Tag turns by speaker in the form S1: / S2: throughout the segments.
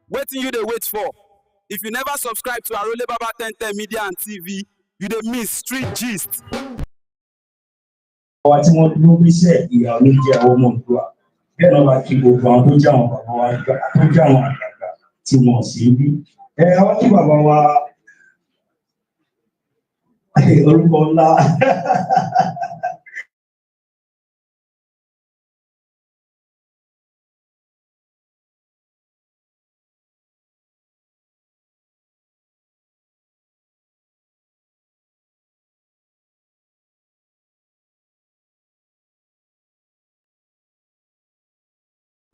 S1: Wetin you dey wait for? If you never subscribe to Arole Baba 1010 Media and TV, you dey miss street gist.
S2: Àwọn tí wọ́n dúró gbéṣẹ́ ìyá olóúnjẹ àwọn ọmọ ìlúwa bẹ́ẹ̀ náà wá kí gbogbo àwọn tó jẹ́ àwọn bàbá wa tó jẹ́ àwọn àgbààgbà tí wọ́n sì ń bí. Àwọn kí bàbá wa orúkọ ńlá.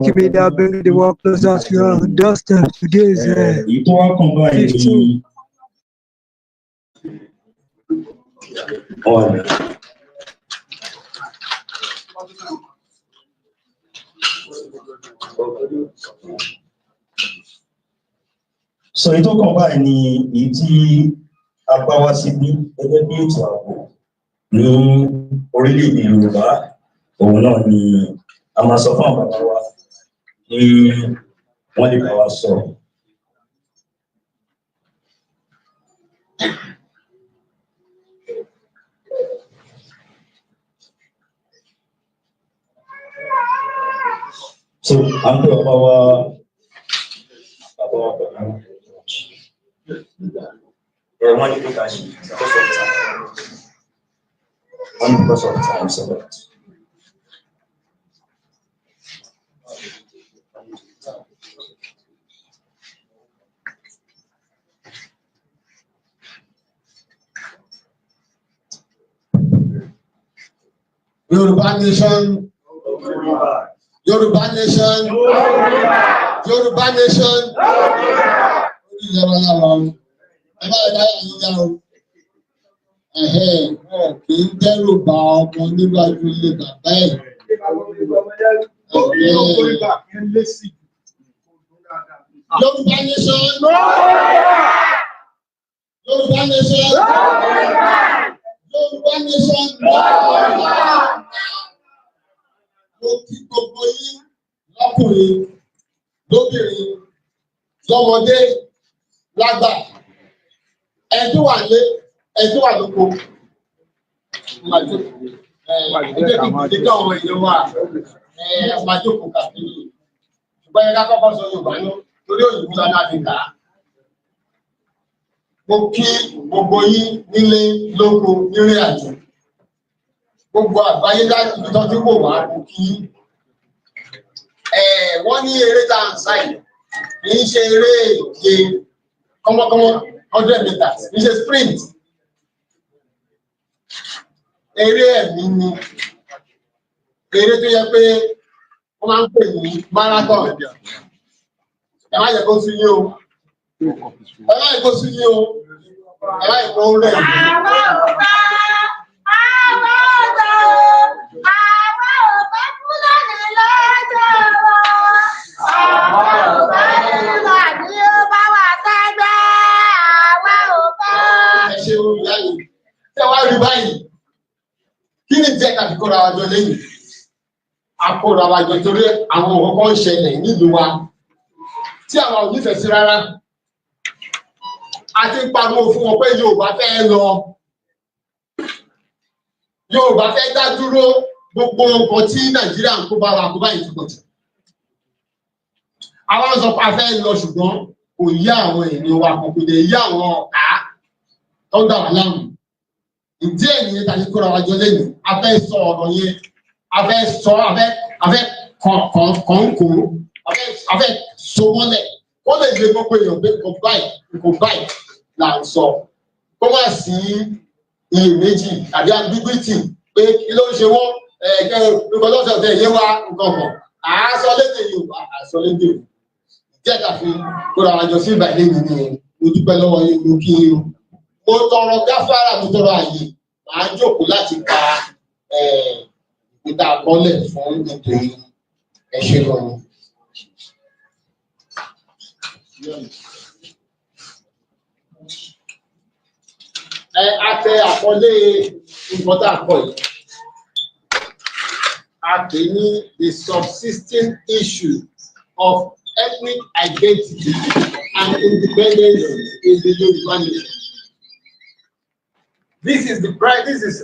S3: Keep it up, bring the work closer to your doorstep. Today is 15.
S2: So ètò kan báyìí ni èyí tí a bá wá sí bí gẹ́gẹ́ bí ètò ààbò ní orílẹ̀-èdè Yorùbá. Òun náà ni a máa sọ fún àwọn bàbá wa kí wọ́n lè bá wa sọ̀rọ̀. So I'm going to one because of time, so that.
S4: Yoruba nation. Yoruba nation. Yoruba nation. Kì í dẹ́rù bà ọmọ níwájú ilé bàbá ẹ̀. Yoruba nation. Yoruba nation. Yoruba nation. Mo kí gbogbo yín lọ́kùnrin, lóbìnrin, lọ́mọdé, lágbà, ẹ̀dùn wà lé, ẹ̀dùn wà lóko. Ẹgbẹ́ kí ìdílé àwọn èèyàn wà máa jókòó kàkiri. Ṣùgbọ́n ẹ̀ka kọ́kọ́ sọ Yorùbá ló torí òyìnbó la náà fi kà á. Mo kí gbogbo yín nílé lóko nírìn àjò. Gbogbo àgbáyé láti ibi tó ti wò wá mo kí. Wọ́n ní eré tá à ń sá yìí kì í ṣe eré ìje kọ́mọ́kọ́mọ́ 100 meters kì í ṣe sprint. Eré ẹ̀mí ni eré tó yẹ pé wọ́n máa ń pè ní marathon. Ẹ má yẹ kó sí yín o. Ẹ má yẹ kó sí yín o. Ẹ má yẹ kó rẹ̀ yín. Kí ni jẹ́ ká fi kóra wa jọ lẹ́yìn? A kóra wa jọ torí àwọn ọ̀kọ̀ọ̀kan ń ṣẹlẹ̀ nílùú wa tí àwọn ò nífẹ̀ẹ́ sí rárá. A ti ń pariwo fún wọn pé Yorùbá fẹ́ lọ. Yorùbá fẹ́ dá dúró gbogbo nǹkan tí Nàìjíríà ń kó bá wa kó bá yìí pọ̀ jù. Àwọn sọ pé a fẹ́ lọ ṣùgbọ́n kò yí àwọn ènìyàn wa kò lè yí àwọn ọ̀tá tó ń dà wá láàmú. Ìdí ènìyàn tàbí kóra wa jọ lẹ́yìn, a fẹ́ sọ ọ̀rọ̀ yẹn, a fẹ́ sọ, a fẹ́ kọ̀ǹkò, a fẹ́ so mọ́lẹ̀, kó lè gbé gbogbo èèyàn pé kò báyìí là ń sọ. Kó má sí iyèméjì tàbí ambiguity pé kí ló ń ṣe wọ́n, nǹkan lọ́sẹ̀ ọ̀tẹ̀ yé wa nǹkan kan. Àásọ lédè Yorùbá, àásọ lédè Yorùbá. Ìjẹ́ ìdàfi kóra wa jọ sí ìbàdí mi ni mo dúpẹ́ lọ́wọ́ yín, mo kí yín o. Mo tọrọ gáfárà, mo tọrọ àyè, màá jókòó láti ka ìta àkọọ́lẹ̀ fún ètò yìí. Ẹ ṣé gan-an. Àtẹ àkọlé important point. Àtẹ̀ní the subsisting issue of ethnic identity and independence in the Yoruba nation. This is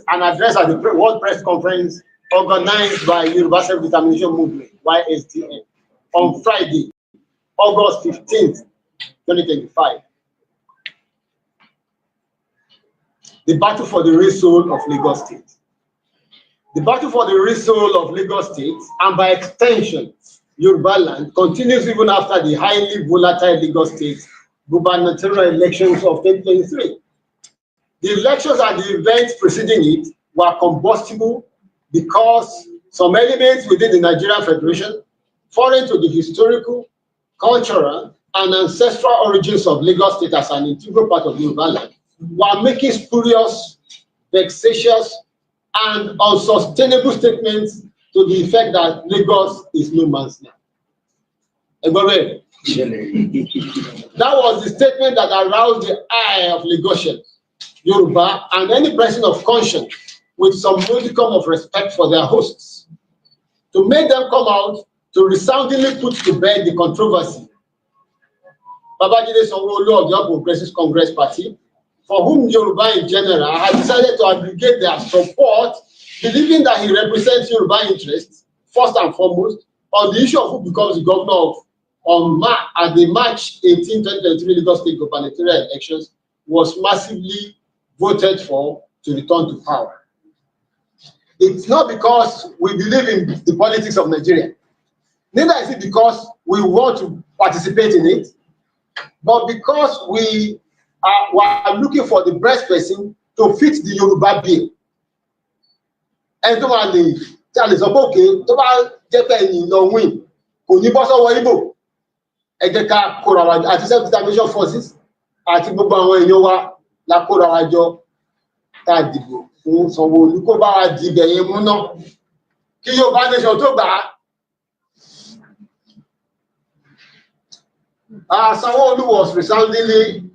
S4: an address at the World Press Conference organized by Yoruba Self-Determination Movement (YSDM) on Friday, August 15th, 2025. The battle for the real soul of Lagos State. The battle for the real soul of Lagos State, and by extension, Yorubaland, continues even after the highly volatile Lagos State gubernatorial elections of 2023. The elections and the events preceding it were combustible because some elements within the Nigerian Federation, foreign to the historical, cultural, and ancestral origins of Lagos State as an integral part of Yorubaland, were making spurious, vexatious, and unsustainable statements to the effect that Lagos is no man's land. That was the statement that aroused the ire of Lagosians, Yoruba, and any person of conscience with some modicum of respect for their hosts, to make them come out to resoundingly put to bed the controversy. Babajide Sanwo-Olu of the All Progressives Congress Party, for whom Yoruba in general had decided to aggregate their support, believing that he represents Yoruba interests, first and foremost, on the issue of who becomes the governor at the March 18, 2023 Lagos State gubernatorial elections, was massively voted for to return to power. It's not because we believe in the politics of Nigeria, neither is it because we want to participate in it, but because we are looking for the best person to fit the Yoruba bill. And to tell us, okay, to win, kò ní bọ́ sọ́wọ́ Igbo. Ẹ jẹ́ ká kóra wa àti self-determination forces àti gbogbo àwọn èèyàn wa la kóra wa jọ ká dìbò fún Sanwó-Olú kó bá wa dìbẹ̀ yẹn mú náà kí Yorùbá nation tó gbà á. Sanwó-Olú was resoundingly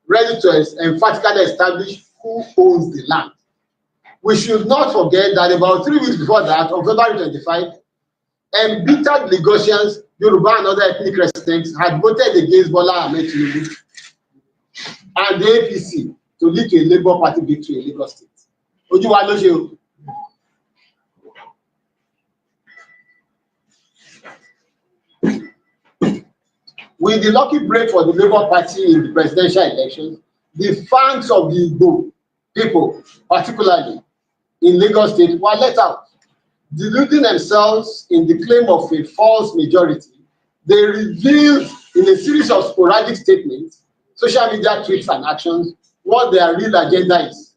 S4: ready to emphatically establish who owns the land. We should not forget that about 3 weeks before that, on February 25, embittered Lagosians, Yoruba and other ethnic residents had voted against Bola Ahmed Tinubu and the APC to lead to a Labour Party victory in Lagos State. Ojú wa ló ṣe o. With the lucky break for the Labour Party in the presidential elections, the fangs of the Igbo people, particularly in Lagos State, were let out. Deluding themselves in the claim of a false majority, they revealed in a series of sporadic statements, social media tweets and actions, what their real agenda is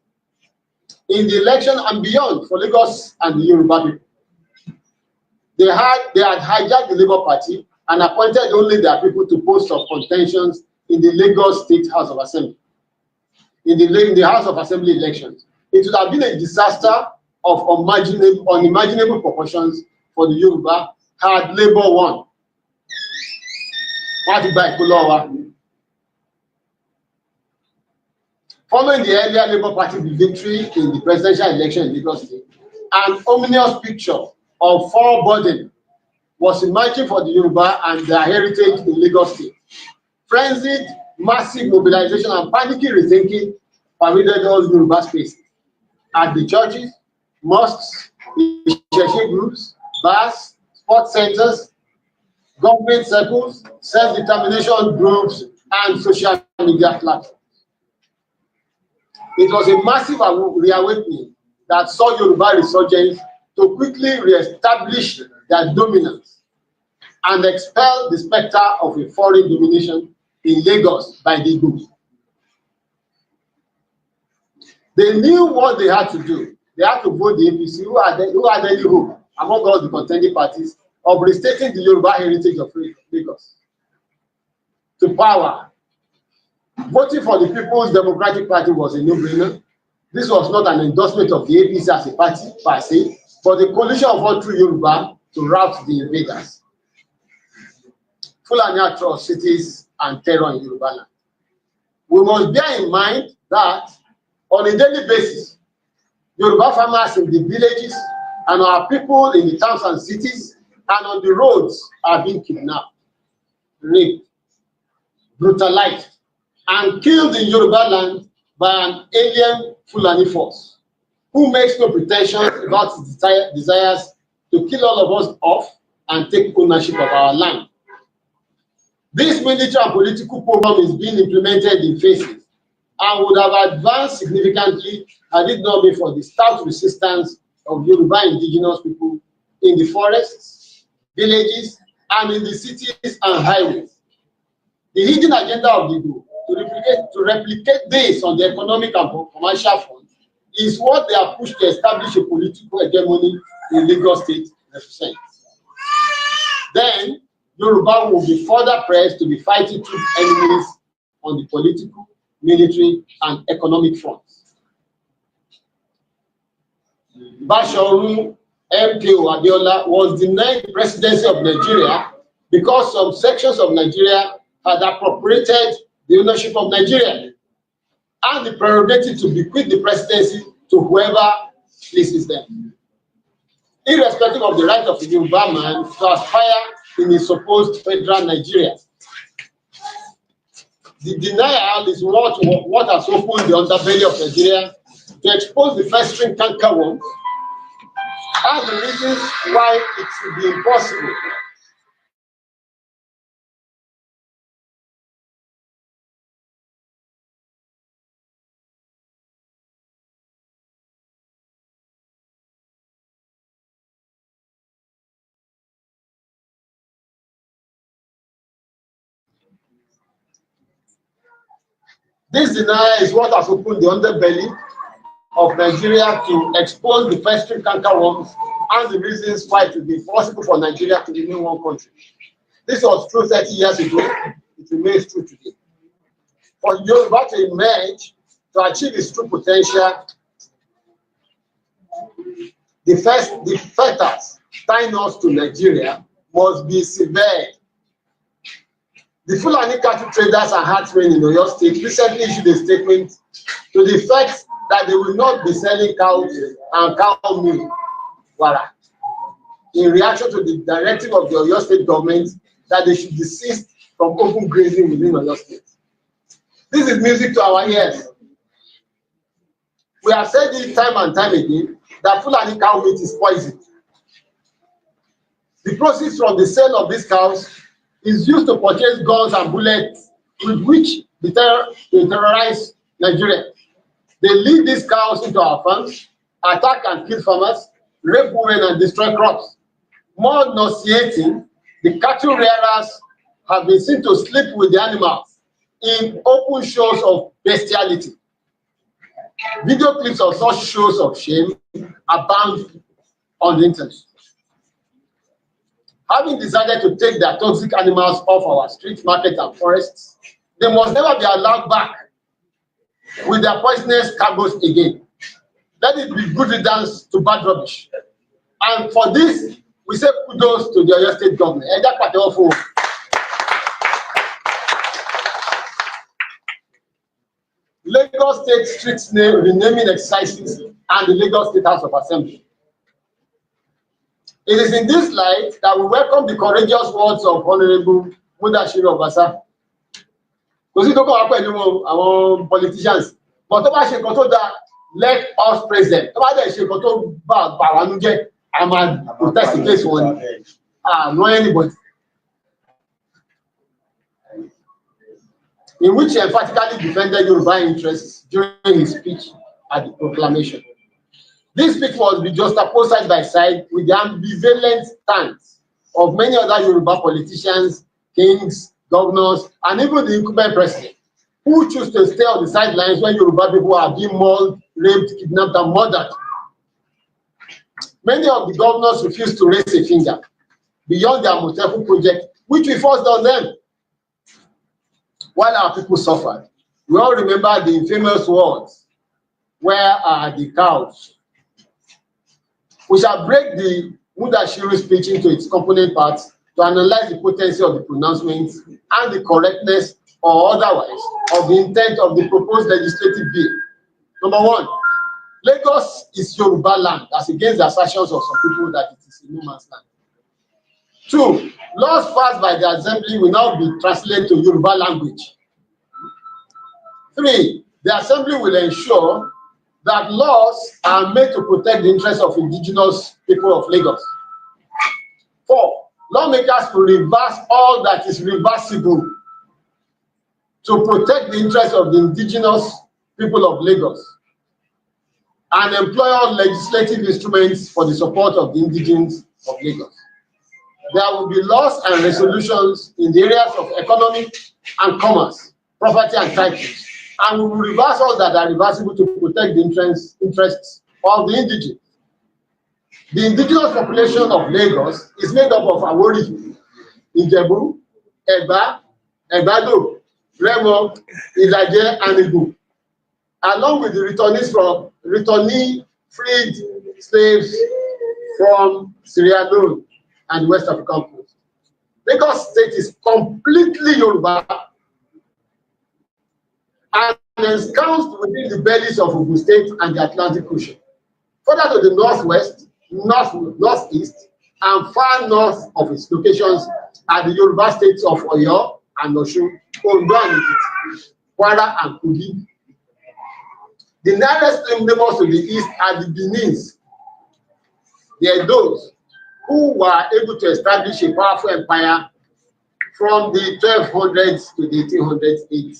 S4: in the election and beyond for Lagos and the Yoruba people. They had hijacked the Labour Party and appointed only their people to posts of contentions in the Lagos State House of Assembly. In the House of Assembly elections, it would have been a disaster of unimaginable proportions for the Yoruba had Labour won. Following the earlier Labour Party victory in the presidential election in Lagos State, an ominous picture of foreboding was emerging for the Yoruba and their heritage in Lagos State. Frenzied, massive mobilization and panicky rethinking pervaded all Yoruba spaces at the churches, mosques, Isheshe groups, bars, sports centers, government circles, self-determination groups, and social media platforms. It was a massive reawakening that saw Yoruba resurgence to quickly re-establish their dominance and expel the specter of a foreign domination in Lagos by the Igbos. They knew what they had to do. They had to vote the APC, who had any hope among all the contending parties of restating the Yoruba heritage of Lagos to power. Voting for the People's Democratic Party was a no-brainer. This was not an endorsement of the APC as a party per se, but the coalition of all true Yoruba to rout the invaders. Fulani atrocities and terror in Yorubaland. We must bear in mind that on a daily basis, Yoruba farmers in the villages and our people in the towns and cities and on the roads are being kidnapped, raped, brutalized, and killed in Yorubaland by an alien Fulani force who makes no pretensions about his desires to kill all of us off and take ownership of our land. This military and political program is being implemented in phases and would have advanced significantly had it not been for the stout resistance of Yoruba indigenous people in the forests, villages, and in the cities and highways. The hidden agenda of the group to replicate this on the economic and commercial front is what they are pushed to establish a political hegemony in Lagos State represents. Then Yoruba will be further pressed to be fighting through enemies on the political, military, and economic fronts. Basharu MKO Abiola was denied the presidency of Nigeria because some sections of Nigeria had appropriated the ownership of Nigeria and the prerogative to bequeath the presidency to whoever pleases them, irrespective of the right of the Yoruba man to aspire in a supposed federal Nigeria. The denial is what has opened the underbelly of Nigeria to expose the festering cankerworms and the reasons why it should be impossible This denial is what has opened the underbelly of Nigeria to expose the festering cankerworms and the reasons why it will be possible for Nigeria to remain one country. This was true 30 years ago. It remains true today. For Yoruba to emerge, to achieve its true potential, the fetters tying us to Nigeria must be severed. The Fulani cattle traders and herdsmen in Oyo State recently issued a statement to the effect that they will not be selling cows and cow milk wara in reaction to the directive of the Oyo State government that they should desist from open grazing within Oyo State. This is music to our ears. We have said it time and time again that Fulani cow meat is poison. The proceeds from the sale of these cows is used to purchase guns and bullets with which they terrorize Nigeria. They lead these cows into our farms, attack and kill farmers, rape women and destroy crops. More nauseating, the cattle rearers have been seen to sleep with the animals in open shows of bestiality. Video clips of such shows of shame abound on the internet. Having decided to take their toxic animals off our street, market, and forests, they must never be allowed back with their poisonous cargoes again. Let it be good riddance to bad rubbish. And for this, we say kudos to the Oyo State government. Lagos State streets renaming exercises and the Lagos State House of Assembly. It is in this light that we welcome the courageous words of Honorable Mudashiru Obasa. Kò sí tó kọ́ wá pẹ̀lú àwọn politicians, but tó bá ṣe nǹkan tó dáa, let us praise them. Tó bá dẹ̀ ṣe nǹkan tó bà wá nú jẹ́, a máa protest against wọn. Not anybody. In which he emphatically defended Yoruba interests during his speech at the proclamation. This speech was juxtaposed side by side with the ambivalent stance of many other Yoruba politicians, kings, governors, and even the incumbent president, who choose to stay on the sidelines when Yoruba people are being mauled, raped, kidnapped, and murdered. Many of the governors refused to raise a finger beyond their Amotekun project, which we forced on them. While our people suffered, we all remember the infamous words, "Where are the cows?" We shall break the Mudashiru speech into its component parts to analyze the potency of the pronouncements and the correctness or otherwise of the intent of the proposed legislative bill. Number one, Lagos is Yorubaland, as against the assertions of some people that it is a no man's land. Two, laws passed by the Assembly will now be translated to Yoruba language. Three, the Assembly will ensure that laws are made to protect the interests of indigenous people of Lagos. Four, lawmakers will reverse all that is reversible to protect the interests of the indigenous people of Lagos and employ all legislative instruments for the support of the indigenes of Lagos. There will be laws and resolutions in the areas of economy and commerce, property and titles, and we will reverse all that are reversible to protect the interests of the indigenous. The indigenous population of Lagos is made up of Awori, Ijebu, Eba, Ebado, Remo, Ilaje, and Igbo, along with the returnee freed slaves from Sierra Leone and West African coast. Lagos State is completely Yoruba and ensconced within the bellies of Ogun State and the Atlantic Ocean. Further to the northwest, northeast, and far north of its locations are the Yoruba states of Oyo and Osun, Ondo and Ekiti, Kwara and Kogi. The nearest neighbors to the east are the Benins. They are those who were able to establish a powerful empire from the 1200s to the 1800s AD.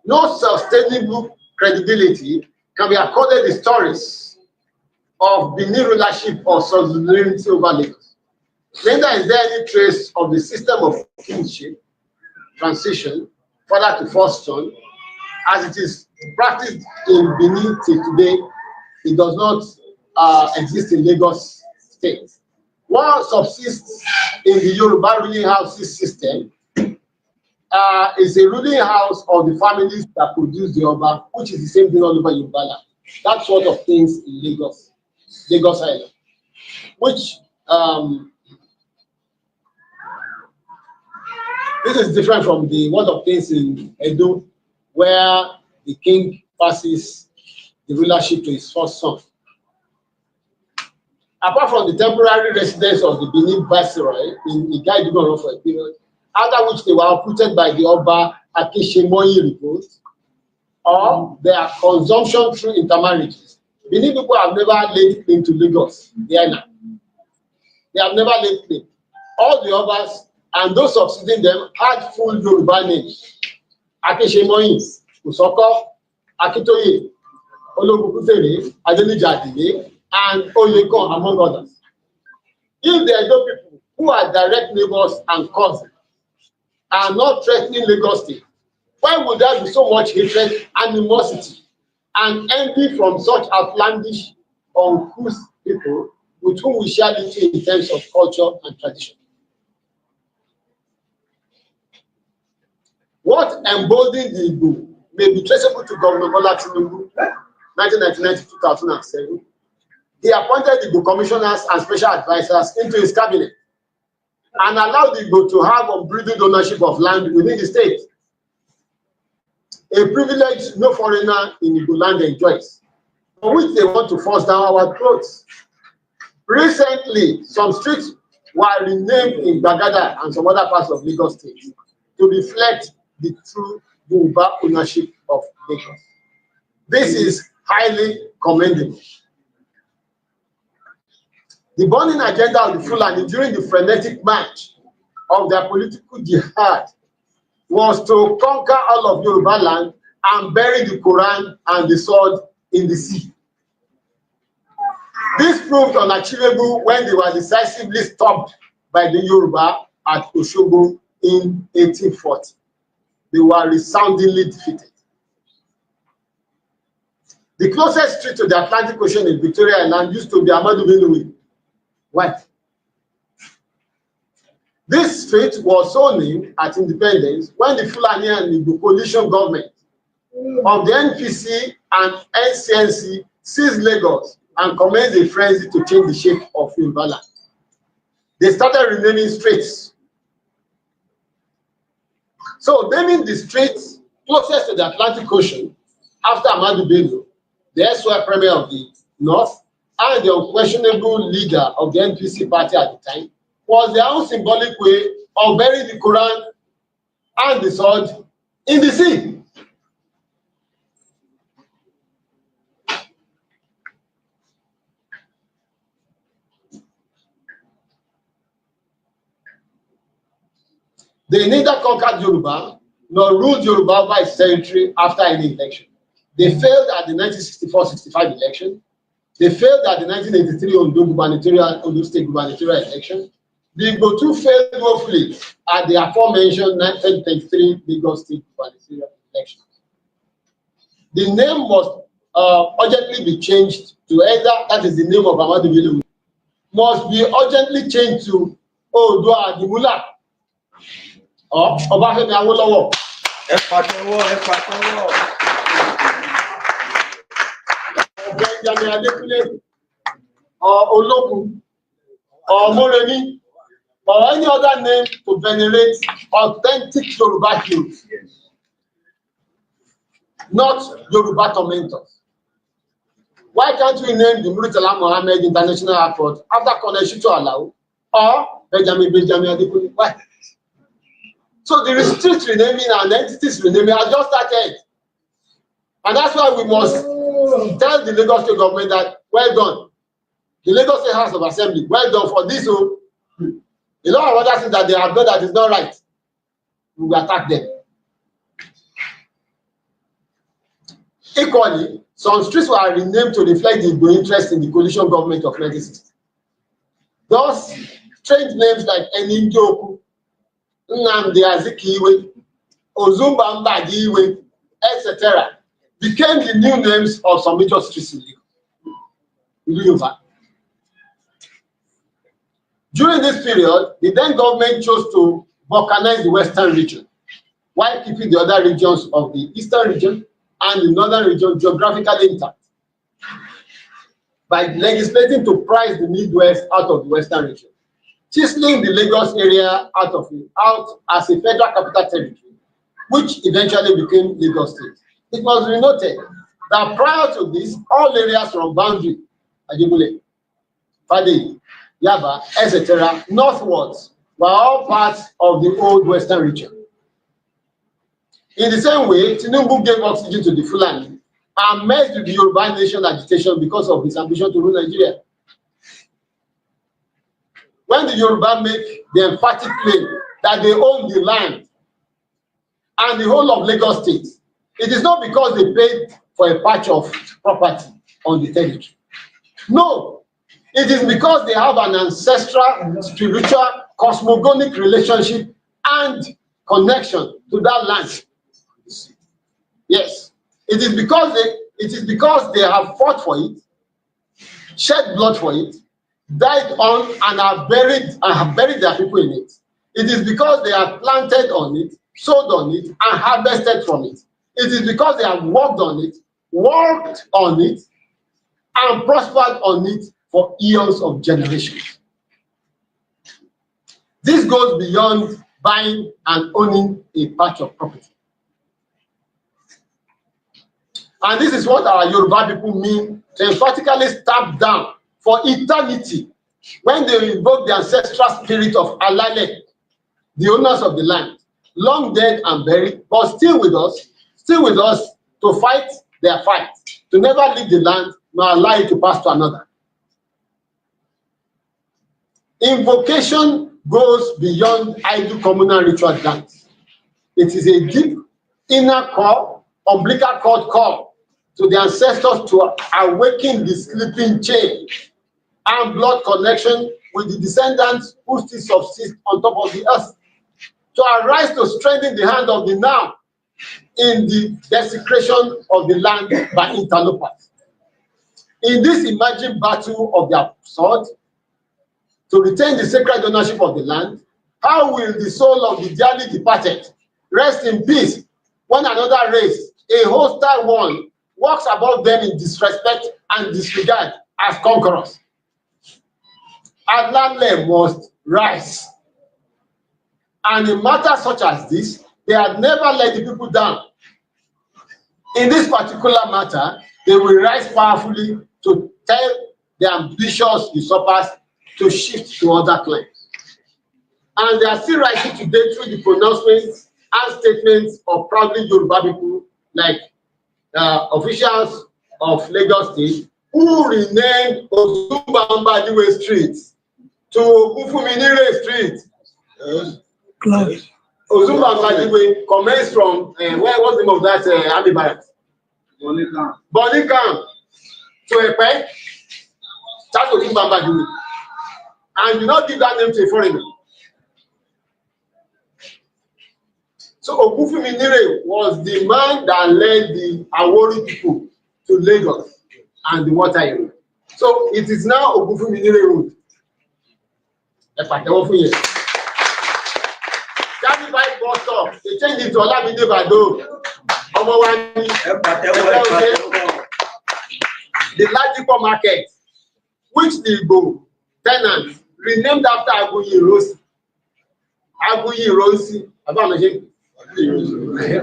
S4: No sustainable credibility can be accorded the stories of Benin rulership or sovereignty over Lagos. Neither is there any trace of the system of kingship transition father to first son, as it is practiced in Benin till today. It does not exist in Lagos State. What subsists in the Yoruba ruling houses system is a ruling house of the families that produce the Oba, which is the same thing all over Yorubaland. That sort of things in Lagos Island, which this is different from the world of things in Edo, where the king passes the rulership to his first son. Apart from the temporary residence of the Benin Viceroy in Iyagangu for a period, after which they were uprooted by the Oba Akishemoyi report, or their consumption through intermarriages. Benin people have never laid claim to Lagos, the island. They have never laid claim. All the Obas and those succeeding them had full Yoruba names. Akishemoyi, Usoko, Akitoye, Ologukutere, Adenija Adile, and Oyekon, among others. If the Edo people, who are direct neighbors and cousins, are not threatening Lagos State, why would there be so much hatred, animosity, and envy from such outlandish, uncouth people with whom we share little in terms of culture and tradition? What emboldened the Igbo may be traceable to Governor Bola Tinubu, 1999 to 2007. He appointed the Igbo commissioners and special advisors into his cabinet and allowed the Igbo to have unbridled ownership of land within the state, a privilege no foreigner in Igbo land enjoys, for which they want to force down our throats. Recently, some streets were renamed in Bagada and some other parts of Lagos State to reflect the true Yoruba ownership of Lagos. This is highly commendable. The burning agenda of the Fulani during the frenetic march of their political jihad was to conquer all of Yoruba land and bury the Quran and the sword in the sea. This proved unachievable when they were decisively stopped by the Yoruba at Osogbo in 1840. They were resoundingly defeated. The closest street to the Atlantic Ocean in Victoria Island used to be Amadu Bello. Why? This street was so named at independence when the Fulani and the coalition government of the NPC and NCNC seized Lagos and commenced a frenzy to change the shape of Yorubaland. They started renaming streets. So naming the streets closest to the Atlantic Ocean after Ahmadu Bello, the ex-Premier Premier of the North, and the unquestionable leader of the NPC party at the time, was their own symbolic way of burying the Quran and the sword in the sea. They neither conquered Yoruba nor ruled Yoruba by its territory after any election. They failed at the 1964-65 election. They failed at the 1983 Ondo State gubernatorial election. The Igbo too failed woefully at the aforementioned 1923 Lagos State gubernatorial election. The name must urgently be changed to either, that is the name of Ahmadu Bello, must be urgently changed to Oodua Adimula or Obafemi Awolowo. Benjamin Adekunle or Olokun or Moremi or any other name to venerate authentic Yoruba heroes, not Yoruba tormentors. Why can't we name the Murtala Mohammed International Airport after Colonel Shitu Alao or Benjamin Adekunle? Why? So the street renaming and entities renaming has just started. And that's why we must tell the Lagos State government that, well done. The Lagos State House of Assembly, well done for this. So, a lot of other things that they have done that is not right. We will attack them. Equally, some streets were renamed to reflect the Igbo interest in the coalition government of 1960. Thus, strange names like Eninjoku, Nnamdi Azikiwe, Ozumba Mbadiwe, etc. became the new names of some major streets in Yoruba. During this period, the then government chose to balkanize the western region, while keeping the other regions of the eastern region and the northern region geographically intact, by legislating to price the Midwest out of the western region, chiseling the Lagos area out as a federal capital territory, which eventually became Lagos State. It must be noted that prior to this, all areas from boundary, Ajibule, Fade, Yaba, etc., northwards, were all parts of the old western region. In the same way, Tinubu gave oxygen to the Fulani and merged with the Yoruba nation agitation because of his ambition to rule Nigeria. When the Yoruba make the emphatic claim that they own the land and the whole of Lagos State, it is not because they paid for a patch of property on the territory. No, it is because they have an ancestral, spiritual, cosmogonic relationship and connection to that land. Yes, it is because they have fought for it, shed blood for it, died on and have buried their people in it. It is because they have planted on it, sowed on it, and harvested from it. It is because they have worked on it, and prospered on it for eons of generations. This goes beyond buying and owning a patch of property. And this is what our Yoruba people mean to emphatically stamp down for eternity when they invoke the ancestral spirit of Alale, the owners of the land, long dead and buried, but still with us to fight their fight, to never leave the land nor allow it to pass to another. Invocation goes beyond idle communal ritual dance. It is a deep inner call, umbilical cord call to the ancestors to awaken the sleeping chain and blood connection with the descendants who still subsist on top of the earth, to arise to strengthen the hand of the now in the desecration of the land by interlopers. In this imagined battle of their sword, to retain the sacred ownership of the land, how will the soul of the dearly departed rest in peace when another race, a hostile one, walks above them in disrespect and disregard as conquerors? Alale must rise. And in matters such as this, They had never let the people down. In this particular matter, they will rise powerfully to tell the ambitious usurpers to shift to other claims. And they are still rising today through the pronouncements and statements of proudly Yoruba people like officials of Lagos State who renamed Ozumbambadiwe Street to Ogunfunminire Street. Ozumbambadiwe commenced from what's the name of that army barracks? Bonikam to Epe. That's Ozumbambadiwe. And you not give that name to a foreigner. So Ogunfunminire was the man that led the Awori people to Lagos and the water area. So it is now Ogunfunminire Road. That bike bus stop, they changed it to Olamide Bado. The Ladipo market, which the Igbo tenants renamed after Aguyi Rosi. Aguyi Rosi,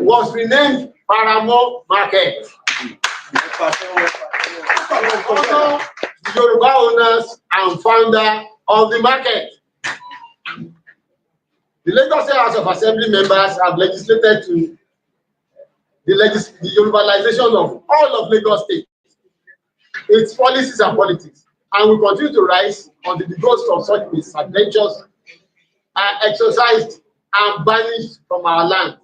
S4: was renamed Paramo Market. Also, the Yoruba owners and founder of the market. The Lagos State House of Assembly members have legislated to the Yorubalization of all of Lagos State, its policies and politics, and will continue to rise until the ghosts of such misadventures are exorcised and banished from our land.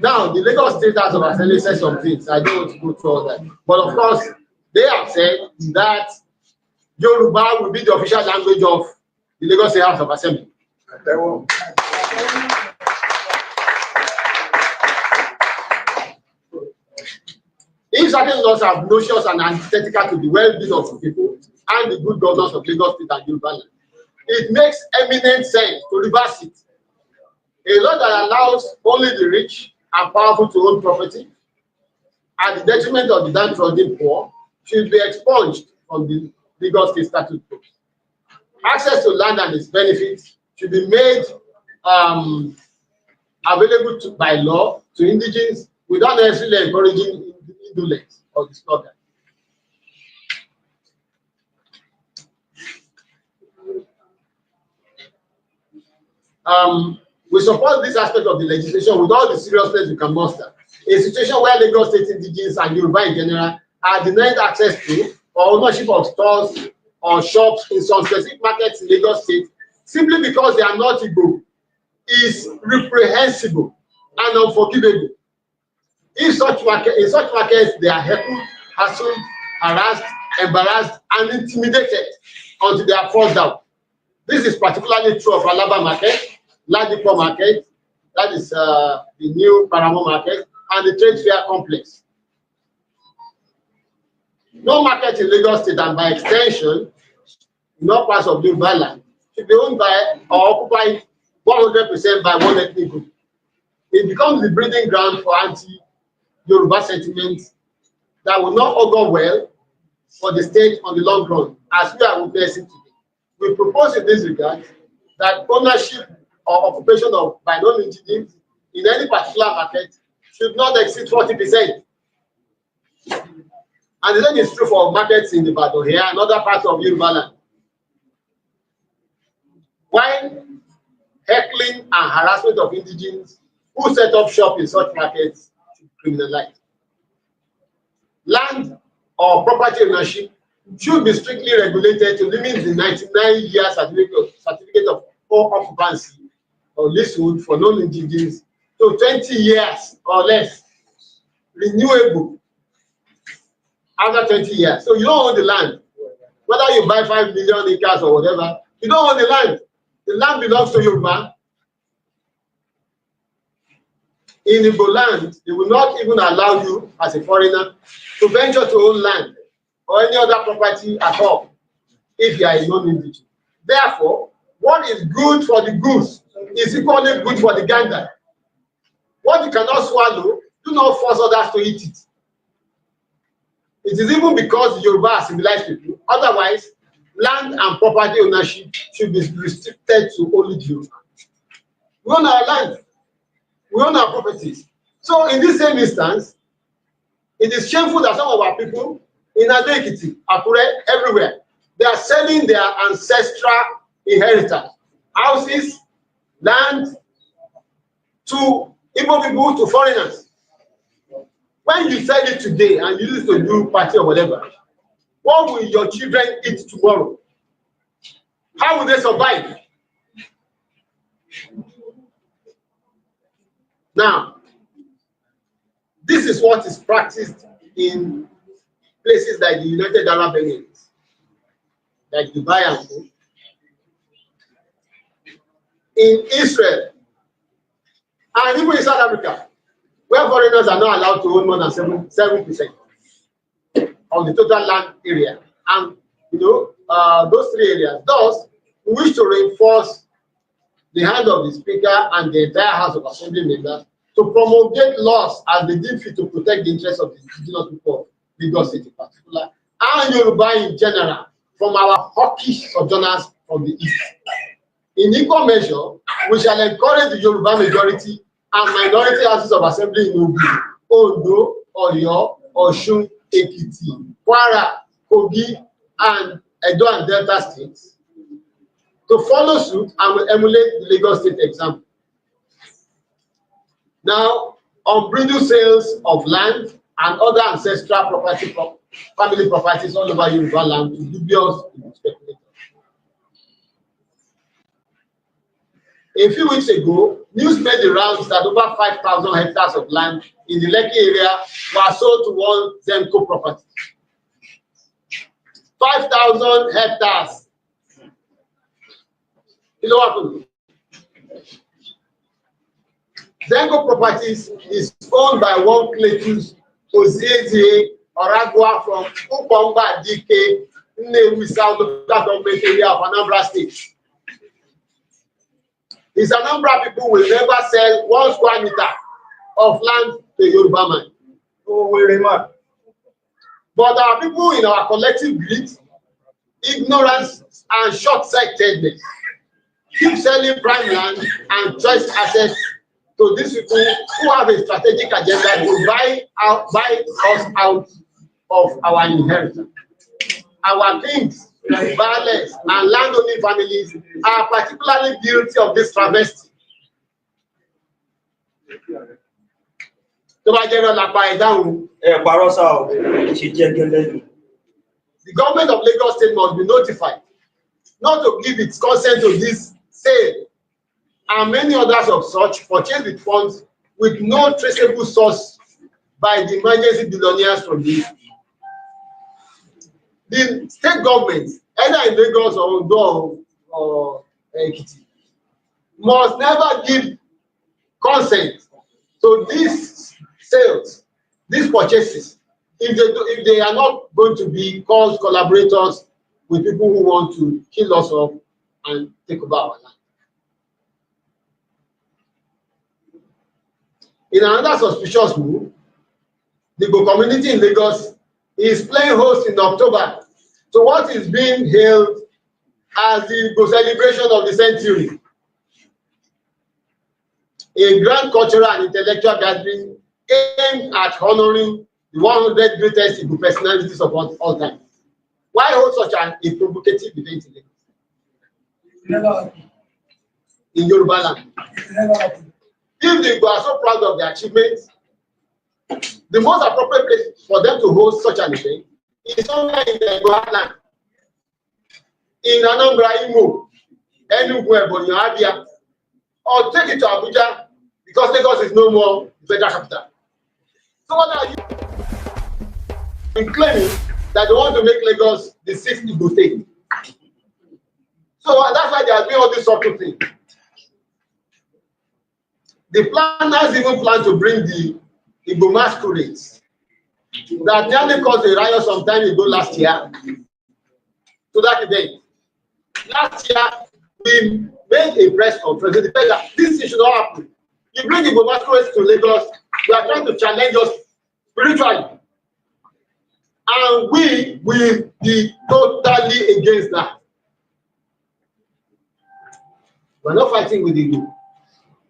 S4: Now, the Lagos State House of Assembly said some things. I don't want to go through all that. But of course, they have said that Yoruba will be the official language of the Lagos State House of Assembly. If certain laws are obnoxious and antithetical to the well-being of the people and the good governance of Lagos State and Yorubaland, it makes eminent sense to reverse it. A law that allows only the rich and powerful to own property at the detriment of the downtrodden poor should be expunged from the Lagos State statute books. Access to land and its benefits should be made available by law to indigents without necessarily encouraging indolence or disorder. We support this aspect of the legislation with all the seriousness we can muster. A situation where Lagos State indigents and Yoruba in general are denied access to or ownership of stores or shops in some specific markets in Lagos State simply because they are not Igbo is reprehensible and unforgivable. In such markets, they are heckled, hassled, harassed, embarrassed, and intimidated until they are forced out. This is particularly true of Alaba Market, Ladipo Market, that is the new Paramo Market, and the Trade Fair Complex. No market in Lagos State, and by extension, in all parts of Yorubaland, should be owned by or occupied 100% by one ethnic group. It becomes the breeding ground for anti-Yoruba sentiments that will not augur well for the state on the long run, as we are witnessing today. We propose in this regard that ownership or occupation of by non-indigenous in any particular market should not exceed 40%. And the same is true for markets in Ibadan here and other parts of Yorubaland. While heckling and harassment of indigenes who set up shop in such markets should be criminalized. Land or property ownership should be strictly regulated to limit the 99-year certificate of occupancy or leasehold for non-indigenous to 20 years or less, renewable after 20 years. So you don't own the land. Whether you buy 5 million acres or whatever, you don't own the land. The land belongs to your man. In Igbo land, they will not even allow you as a foreigner to venture to own land or any other property at all if you are a non-indigenous. Therefore, what is good for the goose is equally good for the gander. What you cannot swallow, do not force others to eat it. It is even because the Yoruba are civilized people. Otherwise, land and property ownership should be restricted to only the Yoruba. We own our land, we own our properties. So in this same instance, it is shameful that some of our people in Ado-Ekiti, Akure, everywhere, they are selling their ancestral inheritance, houses, land, to Igbo people, to foreigners. When you sell it today and you use it to do party or whatever, what will your children eat tomorrow? How will they survive? Now, this is what is practiced in places like the United Arab Emirates, like Dubai and so. In Israel, and even in South Africa, where foreigners are not allowed to own more than 7% of the total land area. And you know, those three areas. Thus, we wish to reinforce the hand of the Speaker and the entire House of Assembly members to promulgate laws as they deem fit to protect the interests of the indigenous people of Lagos State in particular, and Yoruba in general, from our hawkish sojourners from the East. In equal measure, we shall encourage the Yoruba majority and minority houses of assembly in Ogun, Ondo, Oyo, Osun, Ekiti, Kwara, Kogi, and Edo and Delta states to follow suit and will emulate the Lagos State example. Now, unbridled sales of land and other ancestral property, family properties all over Yoruba land to dubious speculators. A few weeks ago, news made the rounds that over 5,000 hectares of land in the Lekki area were sold to one Zenko property. 5,000 hectares. You know what happened? Zenko Properties is owned by one Cletus Ozezie Oragua from Upomba DK, Nnewi South local government area of Anambra State. His Anambra people will never sell 1 square meter of land to a Yoruba man. Oh, very much. But our people, in our collective greed, ignorance, and short-sightedness, keep selling prime land and choice assets to these people who have a strategic agenda to buy us out of our inheritance. Our kings, violence, and landowning families are particularly guilty of this travesty. The government of Lagos State must be notified not to give its consent to this sale and many others of such purchased with funds with no traceable source by the emergency billionaires from this. The state government, either in Lagos or Ondo or Ekiti, must never give consent to these sales, these purchases, if they are not going to be called collaborators with people who want to kill us off and take over our land. In another suspicious move, the Igbo community in Lagos is playing host in October to what is being hailed as the Igbo celebration of the century, a grand cultural and intellectual gathering aimed at honoring the 100 greatest Igbo personalities of all time. Why hold such a provocative event in Lagos? In Yorubaland. If the Igbo are so proud of their achievements, the most appropriate place for them to host such an event is somewhere in the Igbo land, in Anambra, Imo, Enugu, Ebonyi, Abia, or take it to Abuja because Lagos is no more the federal capital. So what are you claiming that they want to make Lagos the 6th Igbo state? So that's why they are doing all these sort of things. The planners even plan to bring the Igbo masquerades that nearly caused a riot some time ago last year to that event. Last year, we made a press conference. This should not happen. You bring Igbo masquerades to Lagos, we are trying to challenge us spiritually. And we will be totally against that. We're not fighting with the Igbo.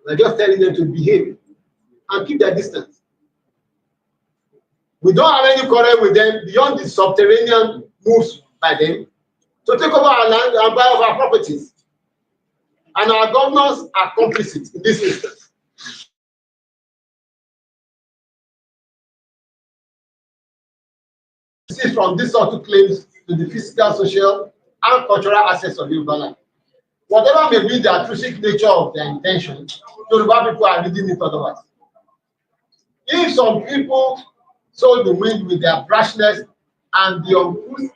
S4: We're just telling them to behave and keep their distance. We don't have any quarrel with them beyond the subterranean moves by them to take over our land and buy off our properties. And our governors are complicit in this instance. This is from these sort of claims to the physical, social, and cultural assets of Yorubaland. Whatever may be the altruistic nature of their intention, Yoruba people are reading it otherwise. If some people sow the wind with their brashness and the uncouth,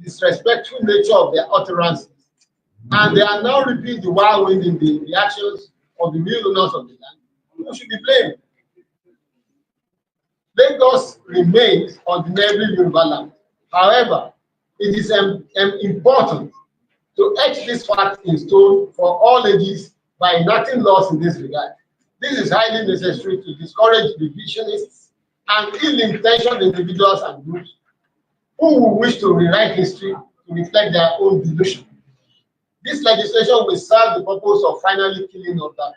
S4: disrespectful nature of their utterances, and they are now repeating the wild wind in the reactions of the real owners of the land, who should be blamed? Lagos remains ordinary Yorubaland. However, it is important to etch this fact in stone for all ages by enacting laws in this regard. This is highly necessary to discourage revisionists and ill-intentioned individuals and groups who will wish to rewrite history to reflect their own delusion. This legislation will serve the purpose of finally killing off that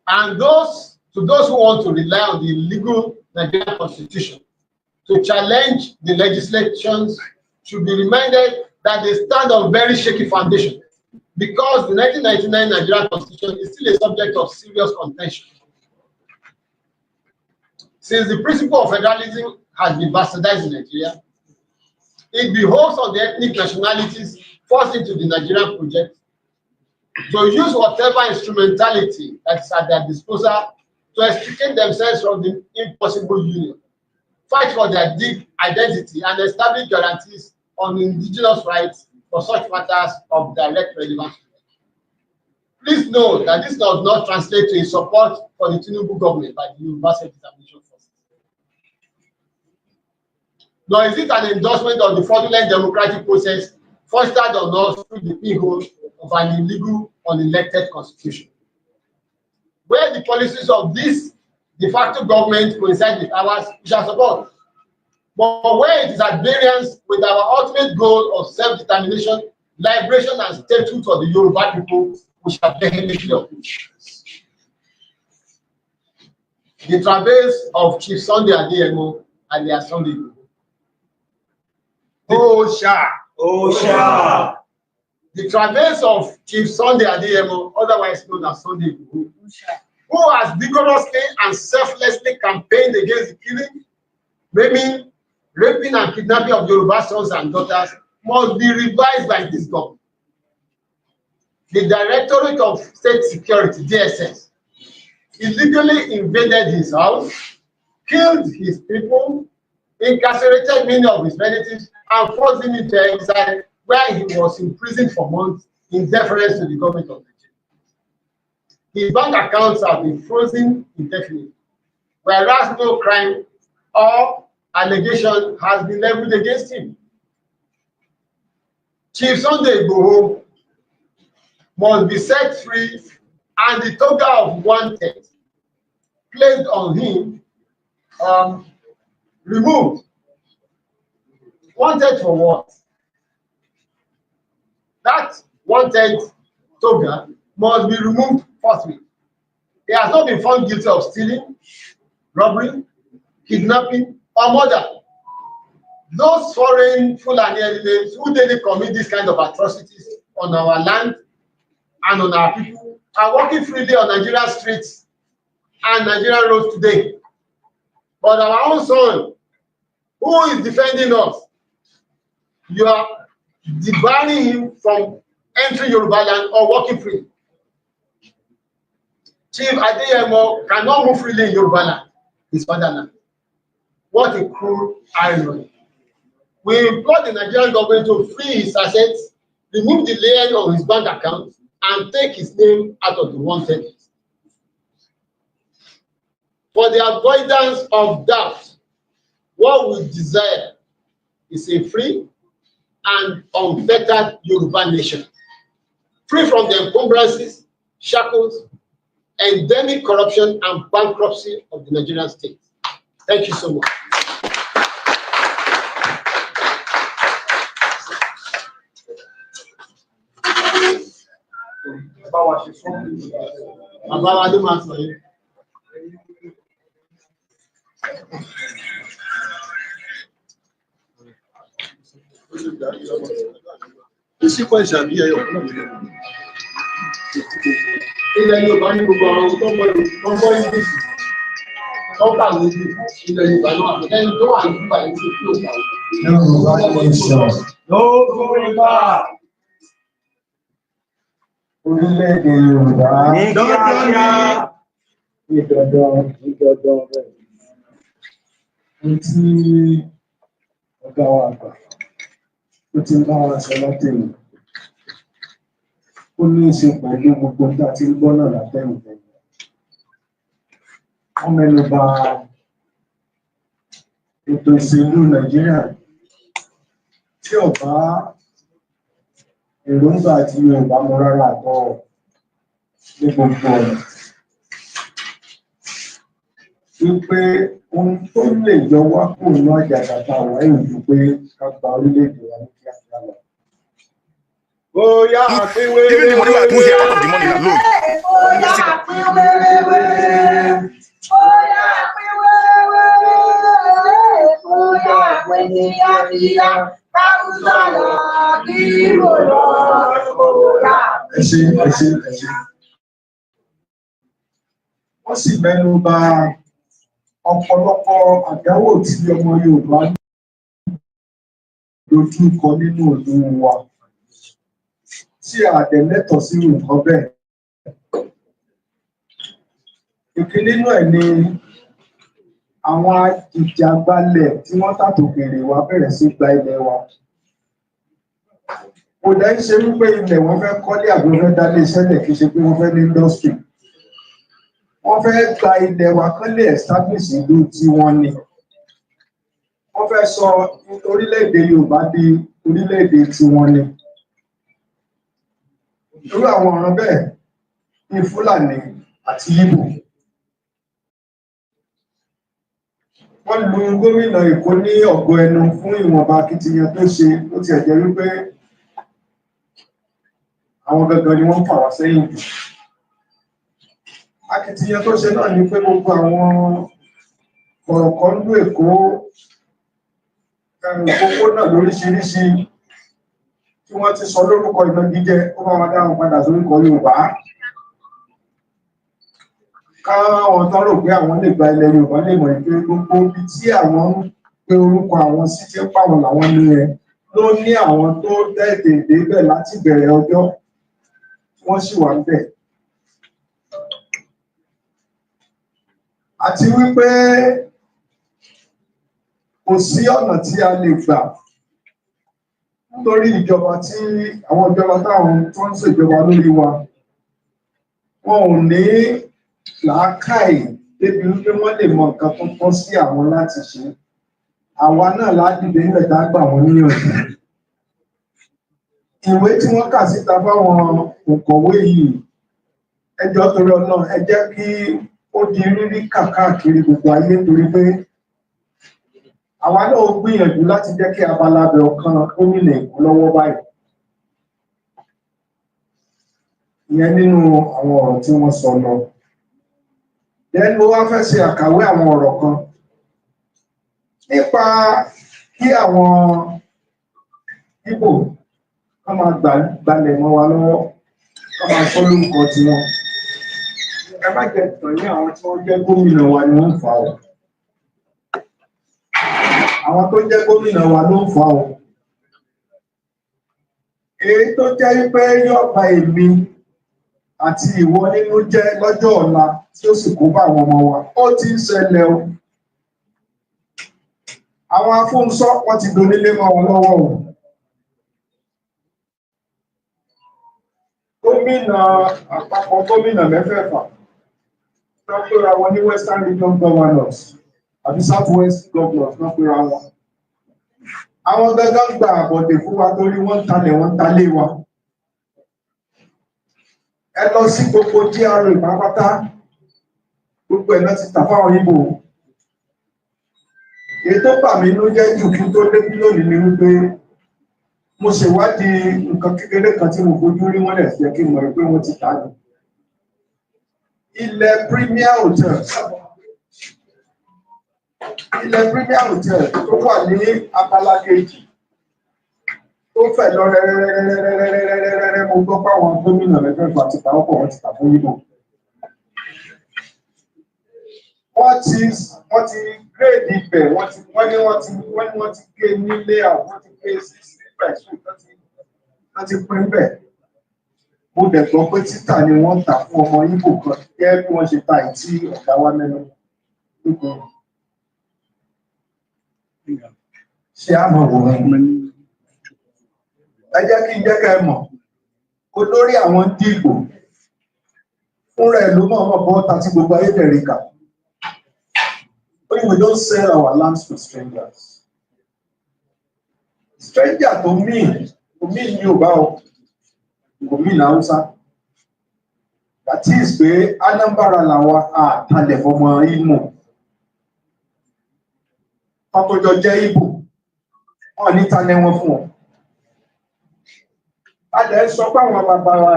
S4: thought. And to those who want to rely on the legal Nigerian constitution to challenge the legislations should be reminded that they stand on very shaky foundation, because the 1999 Nigerian constitution is still a subject of serious contention. Since the principle of federalism has been bastardized in Nigeria, it behoves on the ethnic nationalities forced into the Nigerian project to use whatever instrumentality that is at their disposal to extricate themselves from the impossible union, fight for their deep identity, and establish guarantees on indigenous rights for such matters of direct relevance. Please note that this does not translate to a support for the Tinubu government by the Universal Determination Forces. Nor is it an endorsement of the fraudulent democratic process fostered on us through the pinhole of an illegal, unelected constitution, where the policies of this de facto government coincide with ours, we shall support. But where it is at variance with our ultimate goal of self-determination, liberation, and statehood for the Yoruba people, we shall vehemently oppose. The travails of Chief Sunday Adeyemo alias Sunday Igboho. Osha. The travails of Chief Sunday Adeyemo, otherwise known as Sunday Igboho, who has vigorously and selflessly campaigned against the killing, maiming, raping, and kidnapping of Yoruba sons and daughters, must be revised by this government. The Directorate of State Security, DSS, illegally invaded his house, killed his people, incarcerated many of his relatives, and forced him into exile, where he was imprisoned for months in deference to the government of Nigeria. His bank accounts have been frozen indefinitely, whereas no crime or allegation has been leveled against him. Chief Sunday Igboho must be set free and the toga of wanted placed on him removed. Wanted for what? That wanted toga must be removed forthwith. He has not been found guilty of stealing, robbery, kidnapping, or murder. Those foreign Fulani enemies who daily commit this kind of atrocities on our land and on our people are walking freely on Nigerian streets and Nigerian roads today. But our own son, who is defending us, you are debarring him from entering Yorubaland or walking free. Chief Adeyemo cannot move freely in Yorubaland, his fatherland. What a cruel irony. We implore the Nigerian government to free his assets, remove the layer of his bank account, and take his name out of the wanted list. For the avoidance of doubt, what we desire is a free and unfettered Yoruba nation, free from the encumbrances, shackles, endemic corruption, and bankruptcy of the Nigerian state. Thank you so much. Bàbá wa ló máa sọ yìí. Ìsìnkú ìṣàbí ẹyọ kan náà. Ilẹ̀ Yorùbá ní gbogbo àwọn tó ń bọ́ English tó kà lójú ilẹ̀ Yorùbá náà ẹni tó wà nígbà yìí tó kí òkà. Yorùbá nation. No going back. Orílẹ̀-èdè Yorùbá. Ní kíákíá. Ìdọ̀dọ̀ rẹ̀. Ohun tí ọ̀gá wa gbà ó ti ń bá wa sọ látẹ̀yìn. Ó ní í ṣe pẹ̀lú gbogbo tí a ti ń gbọ́ náà látẹ̀yìn. Wọ́n mẹ́nu bà ètò ìṣèlú Nàìjíríà tí ọ̀bá èròǹgbà àti Yorùbá mọ rárá àtọ́ ní gbogbo ọ̀nà. Wípé ohun tó lè yọ wá kúrò ní àjàgà tá a wà yìí ju pé ká gba orílẹ̀-èdè wa ní kíákíá lọ. Bóyá àpín wéré.
S5: Even the money we are doing here, part of the money alone.
S6: Bóyá àpín wéré. Bóyá àpín wéré. Bóyá àpín kíákíá. Káwùsọ̀ lọ kí ìbò lọ. Bóyá.
S4: Ẹ ṣé. Wọ́n sì mẹ́nu bà ọ̀pọ̀lọpọ̀ àdánwò tí ọmọ Yorùbá dojú kọ nínú ìlú wa tí àdẹ̀lẹ́tọ̀ sí nǹkan bẹ́ẹ̀. Ìkíní nínú ẹ̀ ni àwọn ìjàgbalẹ̀ tí wọ́n tàtòkèrè wa bẹ̀rẹ̀ sí gba ilẹ̀ wa. Kò dá ń ṣe wípé ilẹ̀ wọn fẹ́ kọ́lé àbí wọ́n fẹ́ dálé iṣẹ́ lẹ̀ kì í ṣe pé wọ́n fẹ́ ní industry. Wọ́n fẹ́ gba ilẹ̀ wa kán lè establish ìlú tí wọ́n ní. Wọ́n fẹ́ sọ orílẹ̀-èdè Yorùbá di orílẹ̀-èdè tí wọ́n ní. Irú àwọn ọ̀ràn bẹ́ẹ̀ ní Fúlàní àti Ìgbò. Wọ́n lu gómìnà Èkó ní ọ̀gọ́ ẹnu fún ìwọ̀nba akitiyan tó ṣe ó tiẹ̀ jẹ́ wípé àwọn gangan ni wọ́n fà wá sẹ́yìn jù. Akitiyan tó ṣe náà ni pé gbogbo àwọn kọ̀rọ̀kọ́ndú Èkó gbogbo náà lóríṣiríṣi tí wọ́n ti sọ lórúkọ ìnagijẹ ó bá wọn dáhùn padà sórúkọ Yorùbá. Káwọn tán rò pé àwọn lè gba ilẹ̀ Yorùbá lè mọ̀ pé gbogbo ibi tí àwọn ń pe orúkọ àwọn sí tí ń pàwọn làwọn ní ẹ ló ní àwọn tó tètè débẹ̀ láti bẹ̀rẹ̀ ọjọ́ wọ́n sì wà níbẹ̀. Àti wípé kò sí ọ̀nà tí a lè gbà nítorí ìjọba tí àwọn ìjọba táwọn tó ń ṣèjọba lórí wa wọn ò ní làákàyè débi wípé wọ́n lè mọ nǹkan tó tọ́ sí àwọn láti ṣe. Àwa náà ládìde nílẹ̀ tá gbà wọ́n níyànjú. Ìwé tí wọ́n kà síta fáwọn òǹkọ̀wé yìí ẹjọ́ torí ọ̀nà ẹ jẹ́ kí ó di rírí káàkiri gbogbo ayé torí pé àwa náà gbìyànjú láti jẹ́ kí abala abẹ ọ̀kan gómìnà Èkó lọ́wọ́ báyìí. Ìyẹn nínú àwọn ọ̀rọ̀ tí wọ́n sọ lọ. Then mo wá fẹ́ ṣe àkàwé àwọn ọ̀rọ̀ kan nípa kí àwọn Ìgbò kán máa gbalẹ̀ mọ́ wa lọ́wọ́ kán máa sọ lórúkọ tiwọn. Ẹ má jẹ́ tàn ní àwọn tí wọ́n jẹ́ gómìnà wa ni wọ́n ń fà ó. Àwọn tó jẹ́ gómìnà wa ló ń fà ó. Èyí tó jẹ́ wípé yóò ba èmi àti ìwọ nínú jẹ́ lọ́jọ́ ọ̀la tí ó sì kó bá àwọn ọmọ wa ó ti ń ṣẹlẹ̀ o. Àwọn afúnṣọ́ wọ́n ti donílé mọ́ wọn lọ́wọ́ o. Gómìnà àpapọ̀ gómìnà mẹ́fẹ̀ẹ̀fà wọ́n pera wọn ní Western Region Governors àbí South West Governors wọ́n pera wọn. Àwọn gángan gba àbọ̀dè fún wa torí wọ́n ń talé wa. Ẹ lọ sí gbogbo GRA pátápátá gbogbo ẹ̀ náà ti tà fáwọn Ìgbò.
S7: ètò pàmì ló jẹ́ jù kí tó débí lónìí ni wípé mo ṣèwádìí nǹkan kékeré kan tí mo fojú rí wọ́n lẹ̀ jẹ́ kí n mọ̀ pé wọ́n ti tà á. Ilẹ̀ Premier Hotel tó wà ní abala kejì tó fẹ̀ lọ rẹ́rẹ́rẹ́rẹ́rẹ́rẹ́rẹ́rẹ́ mo gbọ́ pé àwọn gómìnà mẹ́fẹ̀ẹ̀fà ti ta ọkọ̀ wọn ti tà fún yíbò. Wọ́n ti gírèdì ibẹ̀ wọ́n ti gé nílé àwọn wọ́n ti gé sí pẹ̀sùn wọ́n ti pín bẹ̀. Mo dẹ̀ gbọ́ pé títà ni wọ́n tà fún ọmọ yíbò kan gẹ́gẹ́ bí wọ́n ṣe ta ìtí ọ̀gá wa mẹ́nu. Ṣé a mọ̀ wọ́n? Ẹ jẹ́ kí n jẹ́ ká ẹ mọ̀ olórí àwọn dìbò fúnra ẹ̀ ló mọ̀ ọmọ bọ́ta tí gbogbo ayé bẹ̀rẹ̀ kà. We don't sell our lands to strangers. Stranger to me Yorùbá o, kò mean Hausa. That is pé Anambra làwọn àtàlẹ̀ fọmọ Imo. Wọ́n tó jọ jẹ́ Igbo, wọ́n ní talẹ̀ wọn fún ọ. Adé sọ pé àwọn bàbá wa